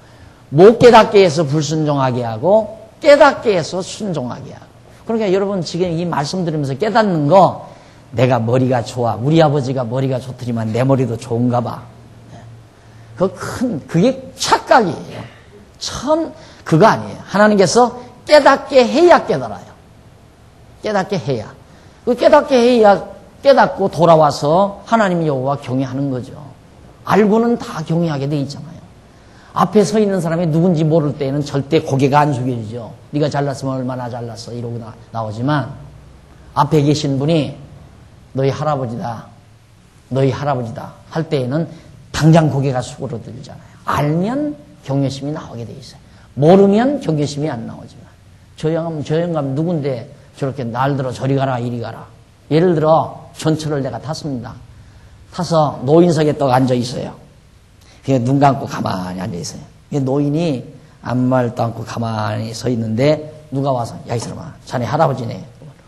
못 깨닫게 해서 불순종하게 하고 깨닫게 해서 순종하게 하고 그러니까 여러분 지금 이 말씀 들으면서 깨닫는 거 내가 머리가 좋아. 우리 아버지가 머리가 좋더니만 내 머리도 좋은가 봐. 그게 착각이에요. 그거 아니에요. 하나님께서 깨닫게 해야 깨달아요. 깨닫게 해야. 깨닫게 해야 깨닫고 돌아와서 하나님 여호와 경외하는 거죠. 알고는 다 경외하게 돼 있잖아요. 앞에 서 있는 사람이 누군지 모를 때에는 절대 고개가 안 숙여지죠. 네가 잘났으면 얼마나 잘났어 이러고 나오지만 앞에 계신 분이 너희 할아버지다, 너희 할아버지다 할 때에는 당장 고개가 수그러들잖아요. 알면 경외심이 나오게 돼 있어요. 모르면 경외심이 안 나오지만 저 영감 누군데 저렇게 날들어 저리 가라 이리 가라. 예를 들어 전철을 내가 탔습니다. 타서 노인석에 떡 앉아 있어요. 그냥 눈 감고 가만히 앉아 있어요. 노인이 아무 말도 않고 가만히 서 있는데 누가 와서 야 이 사람아 자네 할아버지네.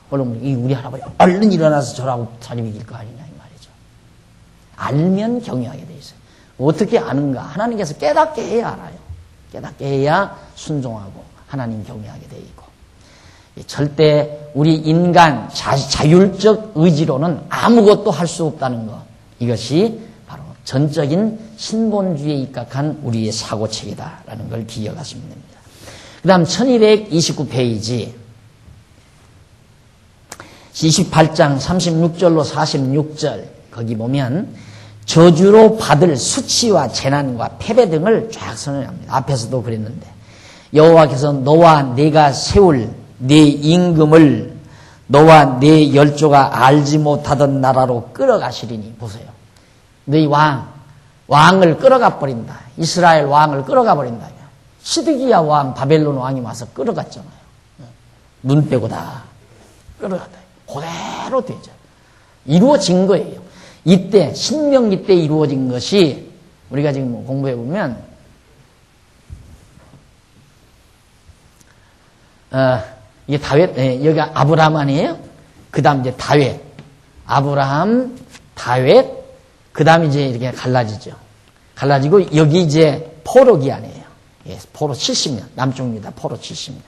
얼른 이 우리 할아버지 얼른 일어나서 저라고 자리 비길 거 아니냐 이 말이죠. 알면 경외하게 돼 있어요. 어떻게 아는가? 하나님께서 깨닫게 해야 알아요. 깨닫게 해야 순종하고 하나님 경외하게 돼 있고. 절대 우리 인간 자율적 의지로는 아무것도 할 수 없다는 것. 이것이 바로 전적인 신본주의에 입각한 우리의 사고체계다라는 걸 기억하시면 됩니다. 그 다음 1229페이지 28장 36절로 46절 거기 보면 저주로 받을 수치와 재난과 패배 등을 쫙 선언합니다. 앞에서도 그랬는데 여호와께서 너와 내가 세울 네 임금을 너와 네 열조가 알지 못하던 나라로 끌어가시리니. 보세요. 너희 왕을 끌어가 버린다. 이스라엘 왕을 끌어가 버린다. 시드기야 왕, 바벨론 왕이 와서 끌어갔잖아요. 눈 빼고 다 끌어갔다. 그대로 되죠. 이루어진 거예요. 이때 신명기 때 이루어진 것이 우리가 지금 공부해 보면 이게 다윗, 여기가 아브라함 아니에요? 그 다음 이제 다윗. 아브라함, 다윗, 그 다음 이제 이렇게 갈라지죠. 갈라지고, 여기 이제 포로 기한이에요. 예, 포로 70년. 남쪽 유다 포로 70년.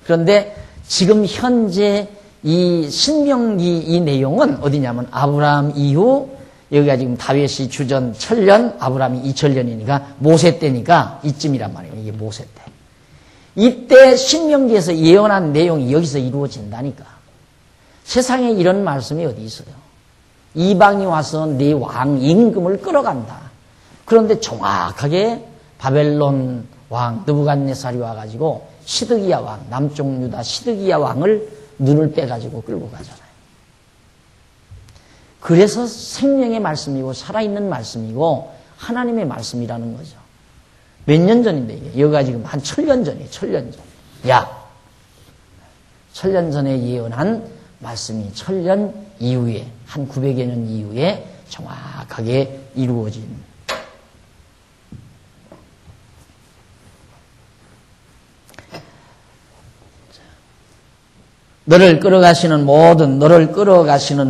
그런데 지금 현재 이 신명기 이 내용은 어디냐면 아브라함 이후 여기가 지금 다윗이 주전 1000년, 아브라함이 2000년이니까 모세 때니까 이쯤이란 말이에요. 이게 모세 때. 이때 신명기에서 예언한 내용이 여기서 이루어진다니까. 세상에 이런 말씀이 어디 있어요? 이방이 와서 네 왕 임금을 끌어간다. 그런데 정확하게 바벨론 왕 느부갓네살이 와가지고 시드기야 왕, 남쪽 유다 시드기야 왕을 눈을 빼가지고 끌고 가잖아요. 그래서 생명의 말씀이고 살아있는 말씀이고 하나님의 말씀이라는 거죠. 몇 년 전인데 이게 여기가 지금 한 1000년 전이에요. 1000년 전. 약 1000년 전에 예언한 말씀이 1000년 이후에 한 900여 년 이후에 정확하게 이루어진 너를 끌어가시는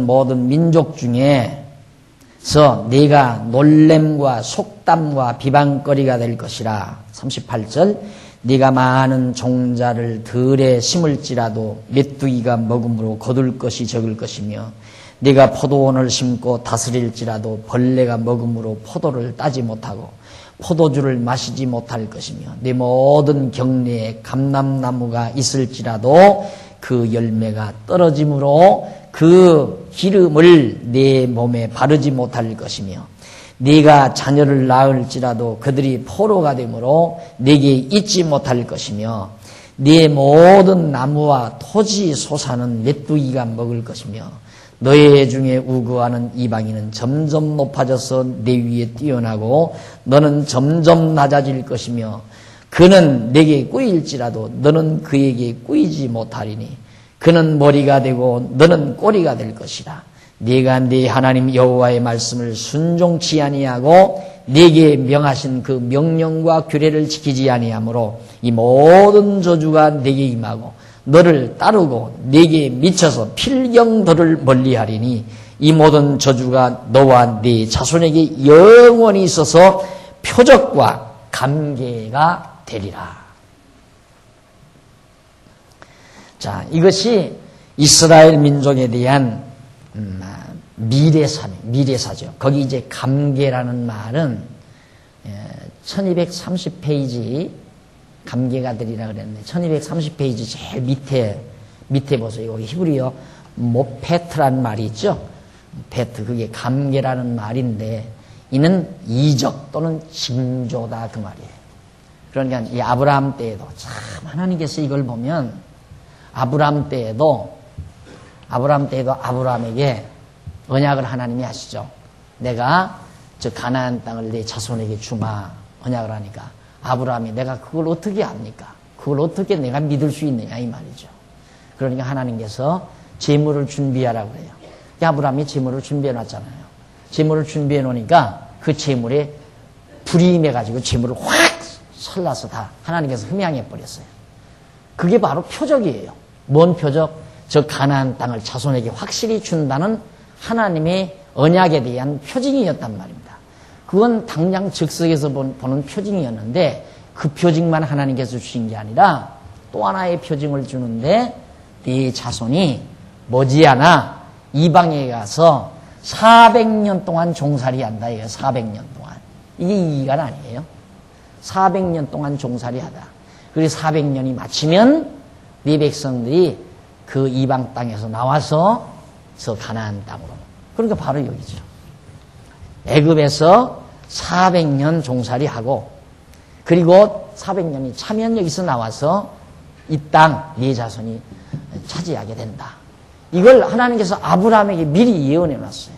모든 민족 중에서 네가 놀램과 속담과 비방거리가 될 것이라. 38절 네가 많은 종자를 들에 심을지라도 메뚜기가 먹음으로 거둘 것이 적을 것이며 네가 포도원을 심고 다스릴지라도 벌레가 먹음으로 포도를 따지 못하고 포도주를 마시지 못할 것이며 네 모든 경내에 감람나무가 있을지라도 그 열매가 떨어짐으로 그 기름을 네 몸에 바르지 못할 것이며 네가 자녀를 낳을지라도 그들이 포로가 되므로 네게 잊지 못할 것이며 네 모든 나무와 토지 솟아는 메뚜기가 먹을 것이며 너희 중에 우거하는 이방인은 점점 높아져서 내 위에 뛰어나고 너는 점점 낮아질 것이며 그는 내게 꾸일지라도 너는 그에게 꾸이지 못하리니 그는 머리가 되고 너는 꼬리가 될 것이라. 네가 네 하나님 여호와의 말씀을 순종치 아니하고 네게 명하신 그 명령과 규례를 지키지 아니하므로 이 모든 저주가 네게 임하고 너를 따르고 네게 미쳐서 필경 너를 멀리하리니 이 모든 저주가 너와 네 자손에게 영원히 있어서 표적과 감개가 되리라. 자, 이것이 이스라엘 민족에 대한 미래사죠. 거기 이제 감개라는 말은 1230페이지 감개가 되리라 그랬는데 1230페이지 제일 밑에 보세요. 여기 히브리어 모페트라는 말이 있죠. 페트, 그게 감개라는 말인데 이는 이적 또는 징조다 그 말이에요. 그러니까 이 아브라함 때에도 참 하나님께서 이걸 보면 아브라함 때에도 아브라함 때에도 아브라함에게 언약을 하나님이 하시죠. 내가 저 가나안 땅을 내 자손에게 주마 언약을 하니까 아브라함이 내가 그걸 어떻게 합니까? 그걸 어떻게 내가 믿을 수 있느냐 이 말이죠. 그러니까 하나님께서 제물을 준비하라고 그래요. 아브라함이 제물을 준비해 놨잖아요. 제물을 준비해 놓으니까 그 제물에 불이 임해가지고 제물을 확 설라서 다 하나님께서 흠양해 버렸어요. 그게 바로 표적이에요. 뭔 표적? 저 가나안 땅을 자손에게 확실히 준다는 하나님의 언약에 대한 표징이었단 말입니다. 그건 당장 즉석에서 보는 표징이었는데 그 표징만 하나님께서 주신 게 아니라 또 하나의 표징을 주는데 네 자손이 머지않아 이방에 가서 400년 동안 종살이 한다. 이거 400년 동안. 이게 이 기간 아니에요. 400년 동안 종살이 하다. 그리고 400년이 마치면 네 백성들이 그 이방 땅에서 나와서 저 가나안 땅으로. 그러니까 바로 여기죠. 애굽에서 400년 종살이 하고 그리고 400년이 차면 여기서 나와서 이 땅 네 자손이 차지하게 된다. 이걸 하나님께서 아브라함에게 미리 예언해 놨어요.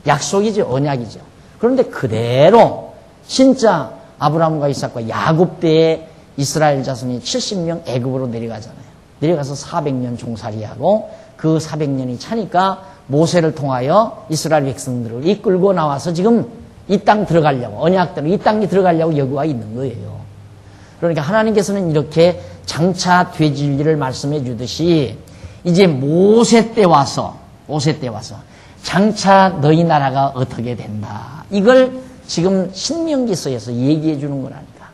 약속이죠. 언약이죠. 그런데 그대로 진짜 아브라함과 이삭과 야곱 때에 이스라엘 자손이 70명 애굽으로 내려가잖아요. 내려가서 400년 종살이하고 그 400년이 차니까 모세를 통하여 이스라엘 백성들을 이끌고 나와서 지금 이 땅 들어가려고 언약대로 이 땅에 들어가려고 여기 와 있는 거예요. 그러니까 하나님께서는 이렇게 장차 되질 일을 말씀해 주듯이 이제 모세 때 와서 장차 너희 나라가 어떻게 된다. 이걸 지금 신명기서에서 얘기해 주는 거라니까.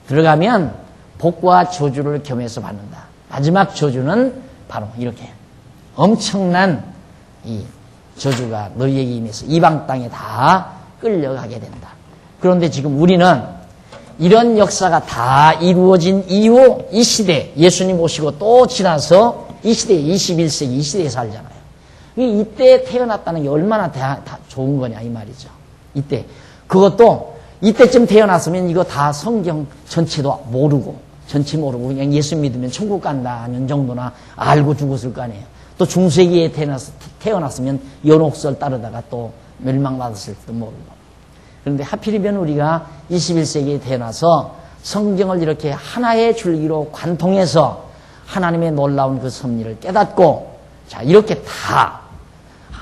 들어가면 복과 저주를 겸해서 받는다. 마지막 저주는 바로 이렇게 엄청난 이 저주가 너희에게 임해서 이방 땅에 다 끌려가게 된다. 그런데 지금 우리는 이런 역사가 다 이루어진 이후 이 시대 예수님 오시고 또 지나서 이 시대에 21세기 이 시대에 살잖아요. 이때 태어났다는 게 얼마나 다 좋은 거냐 이 말이죠. 이때 그것도 이때쯤 태어났으면 이거 다 성경 전체도 모르고 전체 모르고 그냥 예수 믿으면 천국 간다 하는 정도나 알고 죽었을 거 아니에요. 또 중세기에 태어났으면 연옥설 따르다가 또 멸망받았을지도 모르고. 그런데 하필이면 우리가 21세기에 태어나서 성경을 이렇게 하나의 줄기로 관통해서 하나님의 놀라운 그 섭리를 깨닫고 자 이렇게 다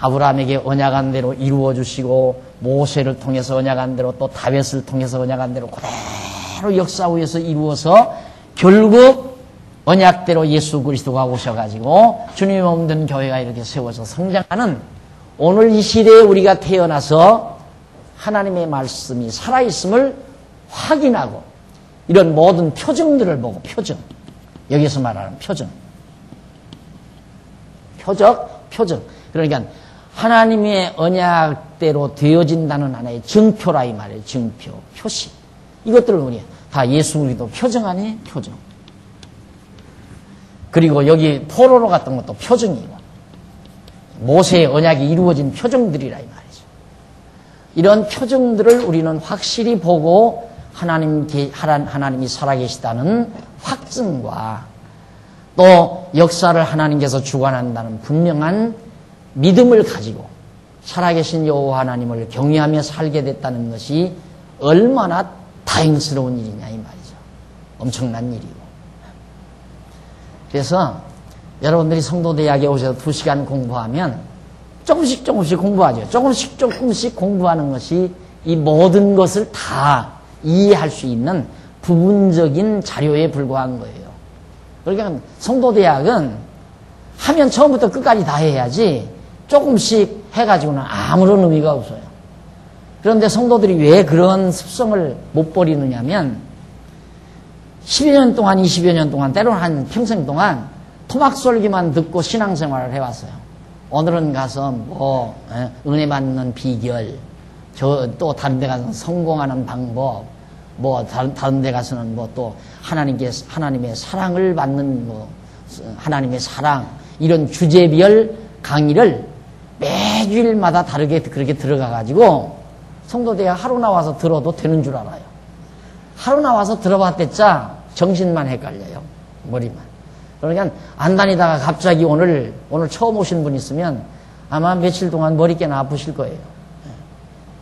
아브라함에게 언약한 대로 이루어 주시고 모세를 통해서 언약한 대로 또 다윗을 통해서 언약한 대로 그대로 역사 위에서 이루어서 결국 언약대로 예수 그리스도가 오셔가지고 주님의 몸 된 교회가 이렇게 세워서 성장하는 오늘 이 시대에 우리가 태어나서 하나님의 말씀이 살아있음을 확인하고 이런 모든 표정들을 보고 표정 여기서 말하는 표정 그러니까 하나님의 언약대로 되어진다는 하나의 증표라 이 말이에요. 증표, 표시 이것들을 우리 다 예수 그리스도 표정 아니에요? 표정. 그리고 여기 포로로 갔던 것도 표정이고 모세의 언약이 이루어진 표정들이라 이 말이죠. 이런 표정들을 우리는 확실히 보고 하나님이 살아계시다는 확증과 또 역사를 하나님께서 주관한다는 분명한 믿음을 가지고 살아계신 여호와 하나님을 경외하며 살게 됐다는 것이 얼마나 다행스러운 일이냐 이 말이죠. 엄청난 일이고. 그래서 여러분들이 성도대학에 오셔서 2시간 공부하면 조금씩 공부하죠. 조금씩 공부하는 것이 이 모든 것을 다 이해할 수 있는 부분적인 자료에 불과한 거예요. 그러니까 성도대학은 하면 처음부터 끝까지 다 해야지 조금씩 해가지고는 아무런 의미가 없어요. 그런데 성도들이 왜 그런 습성을 못 버리느냐면 10여 년 동안 20여 년 동안 때로는 한 평생 동안 토막설기만 듣고 신앙생활을 해왔어요. 오늘은 가서 은혜 받는 비결 또 다른 데 가서 성공하는 방법 다른 데 가서는 또 하나님의 사랑을 받는 하나님의 사랑 이런 주제별 강의를 매주일마다 다르게 그렇게 들어가가지고 성도대학 하루 나와서 들어도 되는 줄 알아요. 하루 나와서 들어봤댔자 정신만 헷갈려요. 머리만. 그러니까 안 다니다가 갑자기 오늘 처음 오신 분 있으면 아마 며칠 동안 머리깨나 아프실 거예요.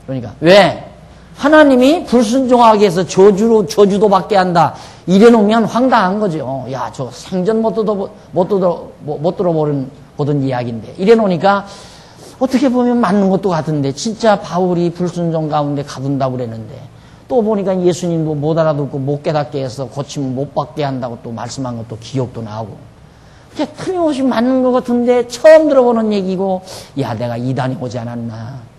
그러니까 왜? 하나님이 불순종하게 해서 저주도 받게 한다. 이래 놓으면 황당한 거죠. 야, 저 생전 못 들어보던 이야기인데. 이래 놓으니까 어떻게 보면 맞는 것도 같은데, 진짜 바울이 불순종 가운데 가둔다고 그랬는데, 또 보니까 예수님도 못 알아듣고 못 깨닫게 해서 고침 못 받게 한다고 또 말씀한 것도 기억도 나고. 그게 틀림없이 맞는 것 같은데, 처음 들어보는 얘기고, 야, 내가 이단에 오지 않았나.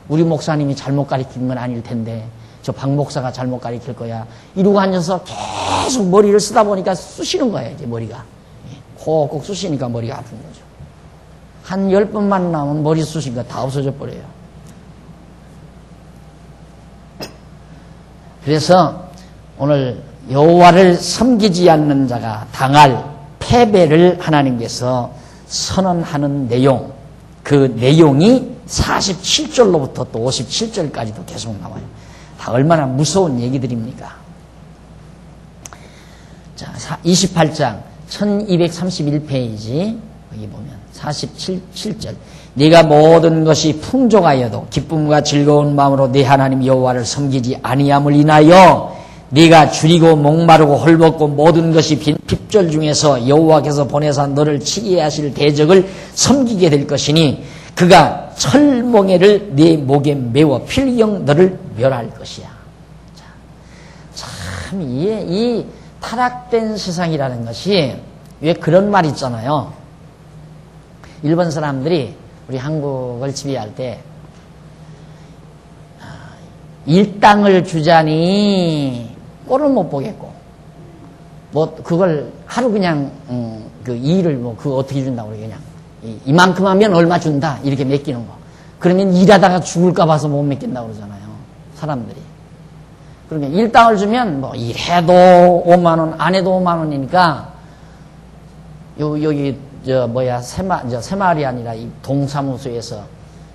우리 목사님이 잘못 가르친 건 아닐 텐데, 저 박 목사가 잘못 가르칠 거야. 이러고 앉아서 계속 머리를 쓰다 보니까 쑤시는 거예요, 이제 머리가. 콕콕 쑤시니까 머리가 아픈 거죠. 한 10번만 나오면 머리 쑤신 거 다 없어져 버려요. 그래서 오늘 여호와를 섬기지 않는 자가 당할 패배를 하나님께서 선언하는 내용, 그 내용이 47절로부터 또 57절까지도 계속 나와요. 다 얼마나 무서운 얘기들입니까? 자, 28장 1231페이지 여기 보면 47절. 네가 모든 것이 풍족하여도 기쁨과 즐거운 마음으로 네 하나님 여호와를 섬기지 아니함을 인하여 네가 줄이고 목마르고 헐벗고 모든 것이 빈 핍절 중에서 여호와께서 보내사 너를 치게 하실 대적을 섬기게 될 것이니 그가 철몽해를 네 목에 메워 필경 너를 멸할 것이야. 참 이 타락된 세상이라는 것이 왜 그런 말 있잖아요. 일본 사람들이 우리 한국을 지배할 때 일당을 주자니 꼴을 못 보겠고 뭐 그걸 하루 그냥 그 일을 뭐 그거 어떻게 준다고 그래. 그냥 이만큼 하면 얼마 준다 이렇게 맡기는 거. 그러면 일하다가 죽을까 봐서 못 맡긴다고 그러잖아요, 사람들이. 그러니까 일당을 주면 뭐 일해도 5만 원, 안 해도 5만 원이니까 여기 새마을이 아니라 이 동사무소에서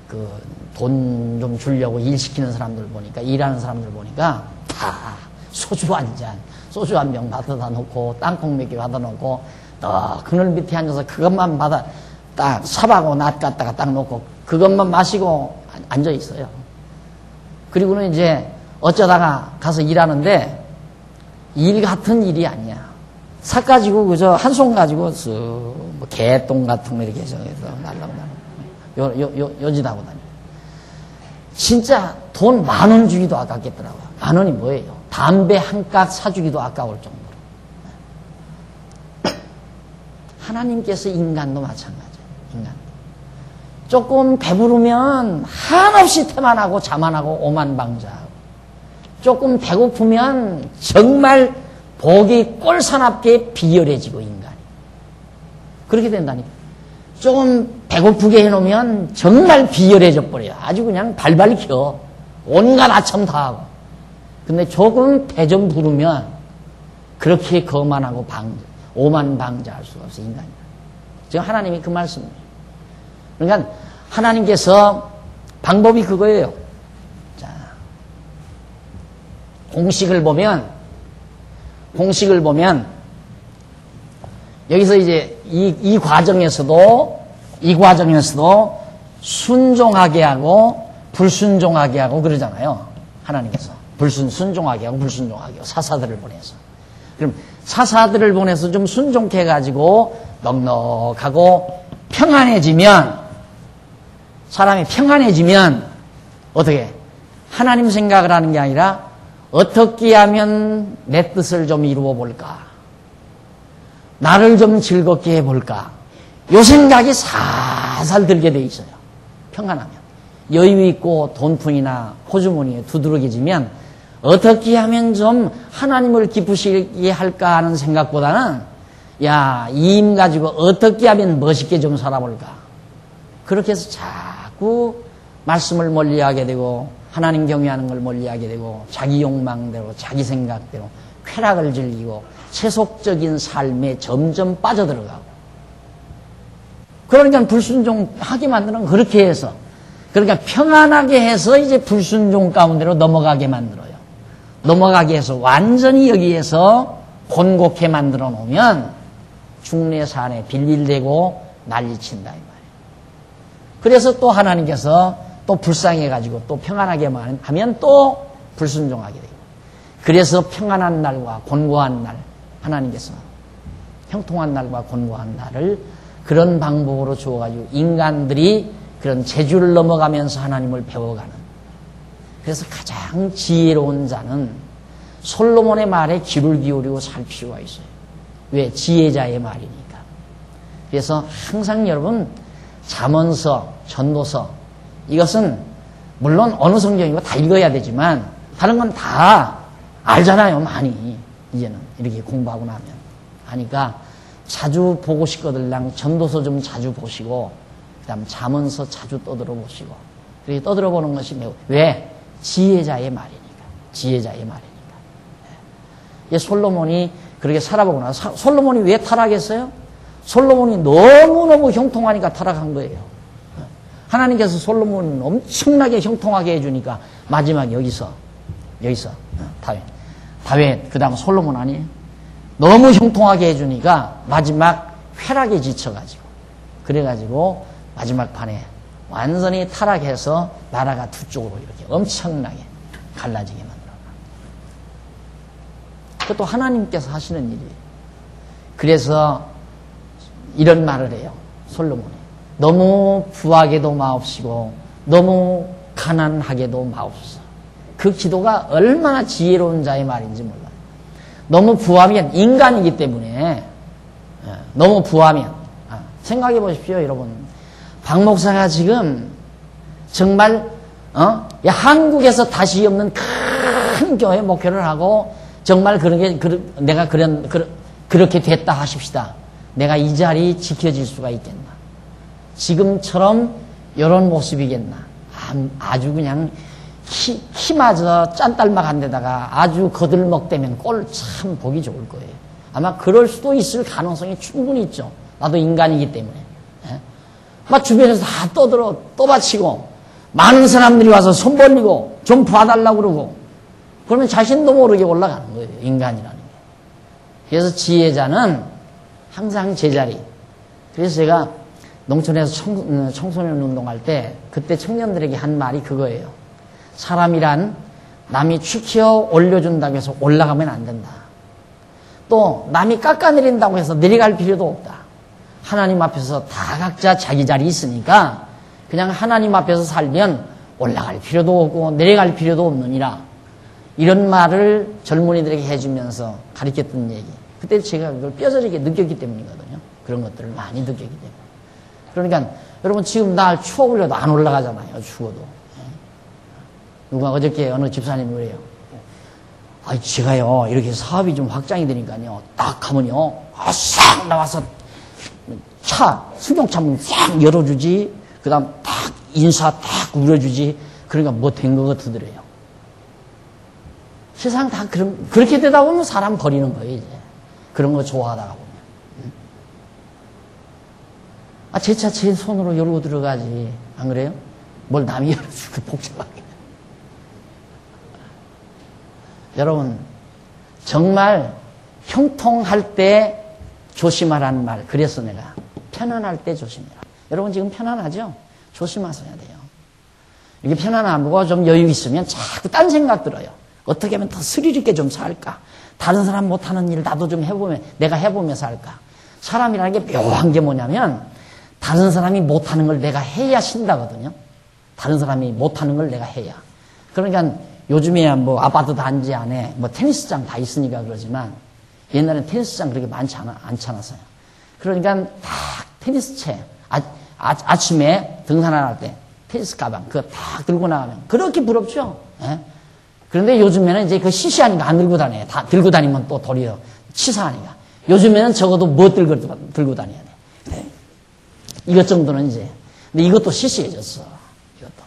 그 돈 좀 주려고 일 시키는 사람들 보니까, 일하는 사람들 보니까 다 소주 한 잔, 소주 한 병 받아다 놓고 땅콩 몇 개 받아 놓고 그늘 밑에 앉아서 그것만 받아 딱 삽하고 낫 갖다가 딱 놓고 그것만 마시고 앉아 있어요. 그리고는 이제 어쩌다가 가서 일하는데 일 같은 일이 아니야. 삭 가지고 그저 한 손 가지고 뭐 개똥 같은 거 이렇게 해서 날라고 요지다 하고 다녀. 진짜 돈 10,000원 주기도 아깝겠더라고요. 10,000원이 뭐예요? 담배 한 깍 사주기도 아까울 정도로. 하나님께서 인간도 마찬가지예요. 인간도. 조금 배부르면 한없이 태만하고 자만하고 오만방자하고, 조금 배고프면 정말 복이 꼴사납게 비열해지고 인간이. 그렇게 된다니까. 조금 배고프게 해놓으면 정말 비열해져 버려요. 아주 그냥 발발 켜. 온갖 아첨 다 하고. 근데 조금 배 좀 부르면 그렇게 거만하고 오만방자할 수가 없어, 인간이. 지금 하나님이 그 말씀이에요. 그러니까 하나님께서 방법이 그거예요. 자, 공식을 보면 여기서 이제 이 과정에서도 순종하게 하고 불순종하게 하고 그러잖아요. 하나님께서 순종하게 하고 불순종하게 하고 사사들을 보내서. 그럼 사사들을 보내서 좀 순종케 해가지고 넉넉하고 평안해지면, 사람이 평안해지면 어떻게? 하나님 생각을 하는 게 아니라 어떻게 하면 내 뜻을 좀 이루어 볼까? 나를 좀 즐겁게 해볼까? 요 생각이 살살 들게 돼 있어요. 평안하면. 여유 있고 돈푼이나 호주머니에 두드러기지면 어떻게 하면 좀 하나님을 기쁘시게 할까 하는 생각보다는 야, 이 힘 가지고 어떻게 하면 멋있게 좀 살아볼까? 그렇게 해서 자꾸 말씀을 멀리하게 되고 하나님 경외하는 걸 멀리하게 되고 자기 욕망대로 자기 생각대로 쾌락을 즐기고 세속적인 삶에 점점 빠져들어가고, 그러니까 불순종하게 만드는 건 그렇게 해서, 그러니까 평안하게 해서 이제 불순종 가운데로 넘어가게 만들어요. 넘어가게 해서 완전히 여기에서 곤곡해 만들어 놓으면 중내산에 빌릴대고 난리친다 이 말이에요. 그래서 또 하나님께서 또 불쌍해가지고 또 평안하게만 하면 또 불순종하게 되고, 그래서 평안한 날과 곤고한 날, 하나님께서 형통한 날과 곤고한 날을 그런 방법으로 주어가지고 인간들이 그런 재주를 넘어가면서 하나님을 배워가는. 그래서 가장 지혜로운 자는 솔로몬의 말에 귀를 기울이고 살 필요가 있어요. 왜? 지혜자의 말이니까. 그래서 항상 여러분 잠언서, 전도서, 이것은 물론 어느 성경이고 다 읽어야 되지만 다른 건 다 알잖아요. 많이 이제는 이렇게 공부하고 나면 하니까 자주 보고 싶거들랑 전도서 좀 자주 보시고, 그 다음 잠언서 자주 떠들어 보시고, 그렇게 떠들어 보는 것이 매우, 왜? 지혜자의 말이니까. 지혜자의 말이니까. 예, 솔로몬이 그렇게 살아보고 나서, 솔로몬이 왜 타락했어요? 솔로몬이 너무너무 형통하니까 타락한 거예요. 하나님께서 솔로몬을 엄청나게 형통하게 해주니까 마지막 여기서 다윗 그 다음 솔로몬 아니에요? 너무 형통하게 해주니까 마지막 쾌락에 지쳐가지고, 그래가지고 마지막 판에 완전히 타락해서 나라가 두 쪽으로 이렇게 엄청나게 갈라지게 만들어요. 그것도 하나님께서 하시는 일이에요. 그래서 이런 말을 해요. 솔로몬이. 너무 부하게도 마옵시고 너무 가난하게도 마옵소서. 그 기도가 얼마나 지혜로운 자의 말인지 몰라요. 너무 부하면 인간이기 때문에, 너무 부하면, 생각해 보십시오 여러분. 박 목사가 지금 정말 한국에서 다시 없는 큰 교회 목회를 하고 정말 내가 그렇게 됐다 하십시다. 내가 이 자리 지켜질 수가 있겠나? 지금처럼 이런 모습이겠나? 아주 그냥 키마저 짠딸막한 데다가 아주 거들먹대면 꼴 참 보기 좋을 거예요. 아마 그럴 수도 있을 가능성이 충분히 있죠. 나도 인간이기 때문에. 막 주변에서 다 떠받치고 많은 사람들이 와서 손 벌리고 좀 봐달라고 그러고, 그러면 자신도 모르게 올라가는 거예요. 인간이라는 게. 그래서 지혜자는 항상 제자리. 그래서 제가 농촌에서 청소년 운동할 때 그때 청년들에게 한 말이 그거예요. 사람이란 남이 치켜 올려준다고 해서 올라가면 안 된다. 또 남이 깎아내린다고 해서 내려갈 필요도 없다. 하나님 앞에서 다 각자 자기 자리 있으니까 그냥 하나님 앞에서 살면 올라갈 필요도 없고 내려갈 필요도 없느니라. 이런 말을 젊은이들에게 해주면서 가르쳤던 얘기. 그때 제가 그걸 뼈저리게 느꼈기 때문이거든요. 그런 것들을 많이 느꼈기 때문에. 그러니까 여러분 지금 날 추워 올려도 안 올라가잖아요. 추워도. 누가 어저께 어느 집사님이 그래요. 제가요 이렇게 사업이 좀 확장이 되니까요 딱 하면요 싹 나와서 승용차 문 싹 열어주지, 그 다음 딱 인사 딱 울어주지. 그러니까 뭐 된 것 같으더래요. 세상 다 그렇게 되다 보면 사람 버리는 거예요, 이제. 그런 거 좋아하다가 보면. 제 차 제 손으로 열고 들어가지. 안 그래요? 뭘 남이 열어주고 복잡하게. 여러분, 정말 형통할 때 조심하라는 말. 그래서 내가 편안할 때 조심해라. 여러분 지금 편안하죠? 조심하셔야 돼요. 이게 편안하고 좀 여유 있으면 자꾸 딴 생각 들어요. 어떻게 하면 더 스릴 있게 좀 살까? 다른 사람 못하는 일 나도 좀 내가 해보면서 할까? 사람이라는 게 묘한 게 뭐냐면 다른 사람이 못하는 걸 내가 해야 신다거든요. 다른 사람이 못하는 걸 내가 해야. 그러니까 요즘에 뭐 아파트 단지 안에 뭐 테니스장 다 있으니까 그러지만 옛날엔 테니스장 그렇게 많지 않잖았어요. 그러니까 딱 테니스채, 아침에 등산할 때 테니스 가방 그거 딱 들고 나가면 그렇게 부럽죠. 예? 그런데 요즘에는 이제 그 시시하니까 안 들고 다녀요. 다 들고 다니면 또 도리어 치사하니까. 요즘에는 적어도 뭐 들고 다녀야 돼. 네. 이것 정도는 이제. 근데 이것도 시시해졌어. 이것도.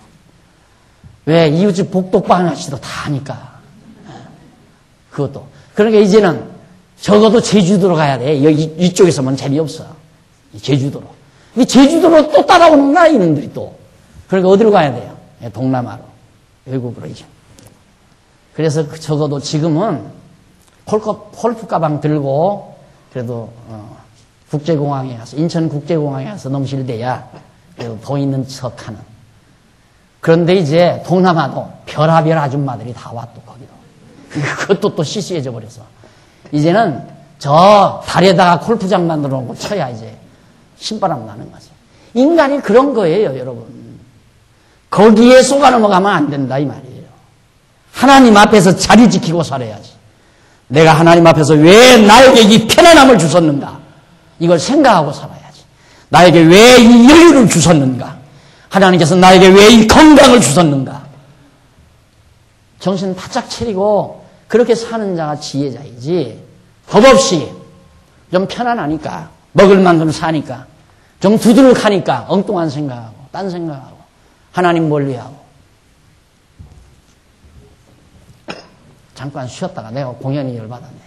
왜? 이웃집 복독방 아저씨도 다 하니까. 그것도. 그러니까 이제는 적어도 제주도로 가야 돼. 이쪽에서만 재미없어. 제주도로. 근데 제주도로 또 따라오는 거야, 이놈들이 또. 그러니까 어디로 가야 돼요? 동남아로. 외국으로 이제. 그래서 적어도 지금은 골프 가방 들고 그래도 국제공항에 가서, 인천국제공항에 가서 넘실대야 보이는 척하는. 그런데 이제 동남아도 별하별 아줌마들이 다 와, 또 거기도. 그것도 또 시시해져 버려서. 이제는 저 달에다가 골프장 만들어 놓고 쳐야 이제 신바람 나는 거죠. 인간이 그런 거예요, 여러분. 거기에 속아 넘어가면 안 된다, 이 말이에요. 하나님 앞에서 자리 지키고 살아야지. 내가 하나님 앞에서 왜 나에게 이 편안함을 주셨는가? 이걸 생각하고 살아야지. 나에게 왜 이 여유를 주셨는가? 하나님께서 나에게 왜 이 건강을 주셨는가? 정신 바짝 차리고 그렇게 사는 자가 지혜자이지. 법 없이 좀 편안하니까, 먹을 만큼 사니까, 좀 두드러하니까 엉뚱한 생각하고, 딴 생각하고, 하나님 멀리하고. 잠깐 쉬었다가 내가 공연이 열받았네.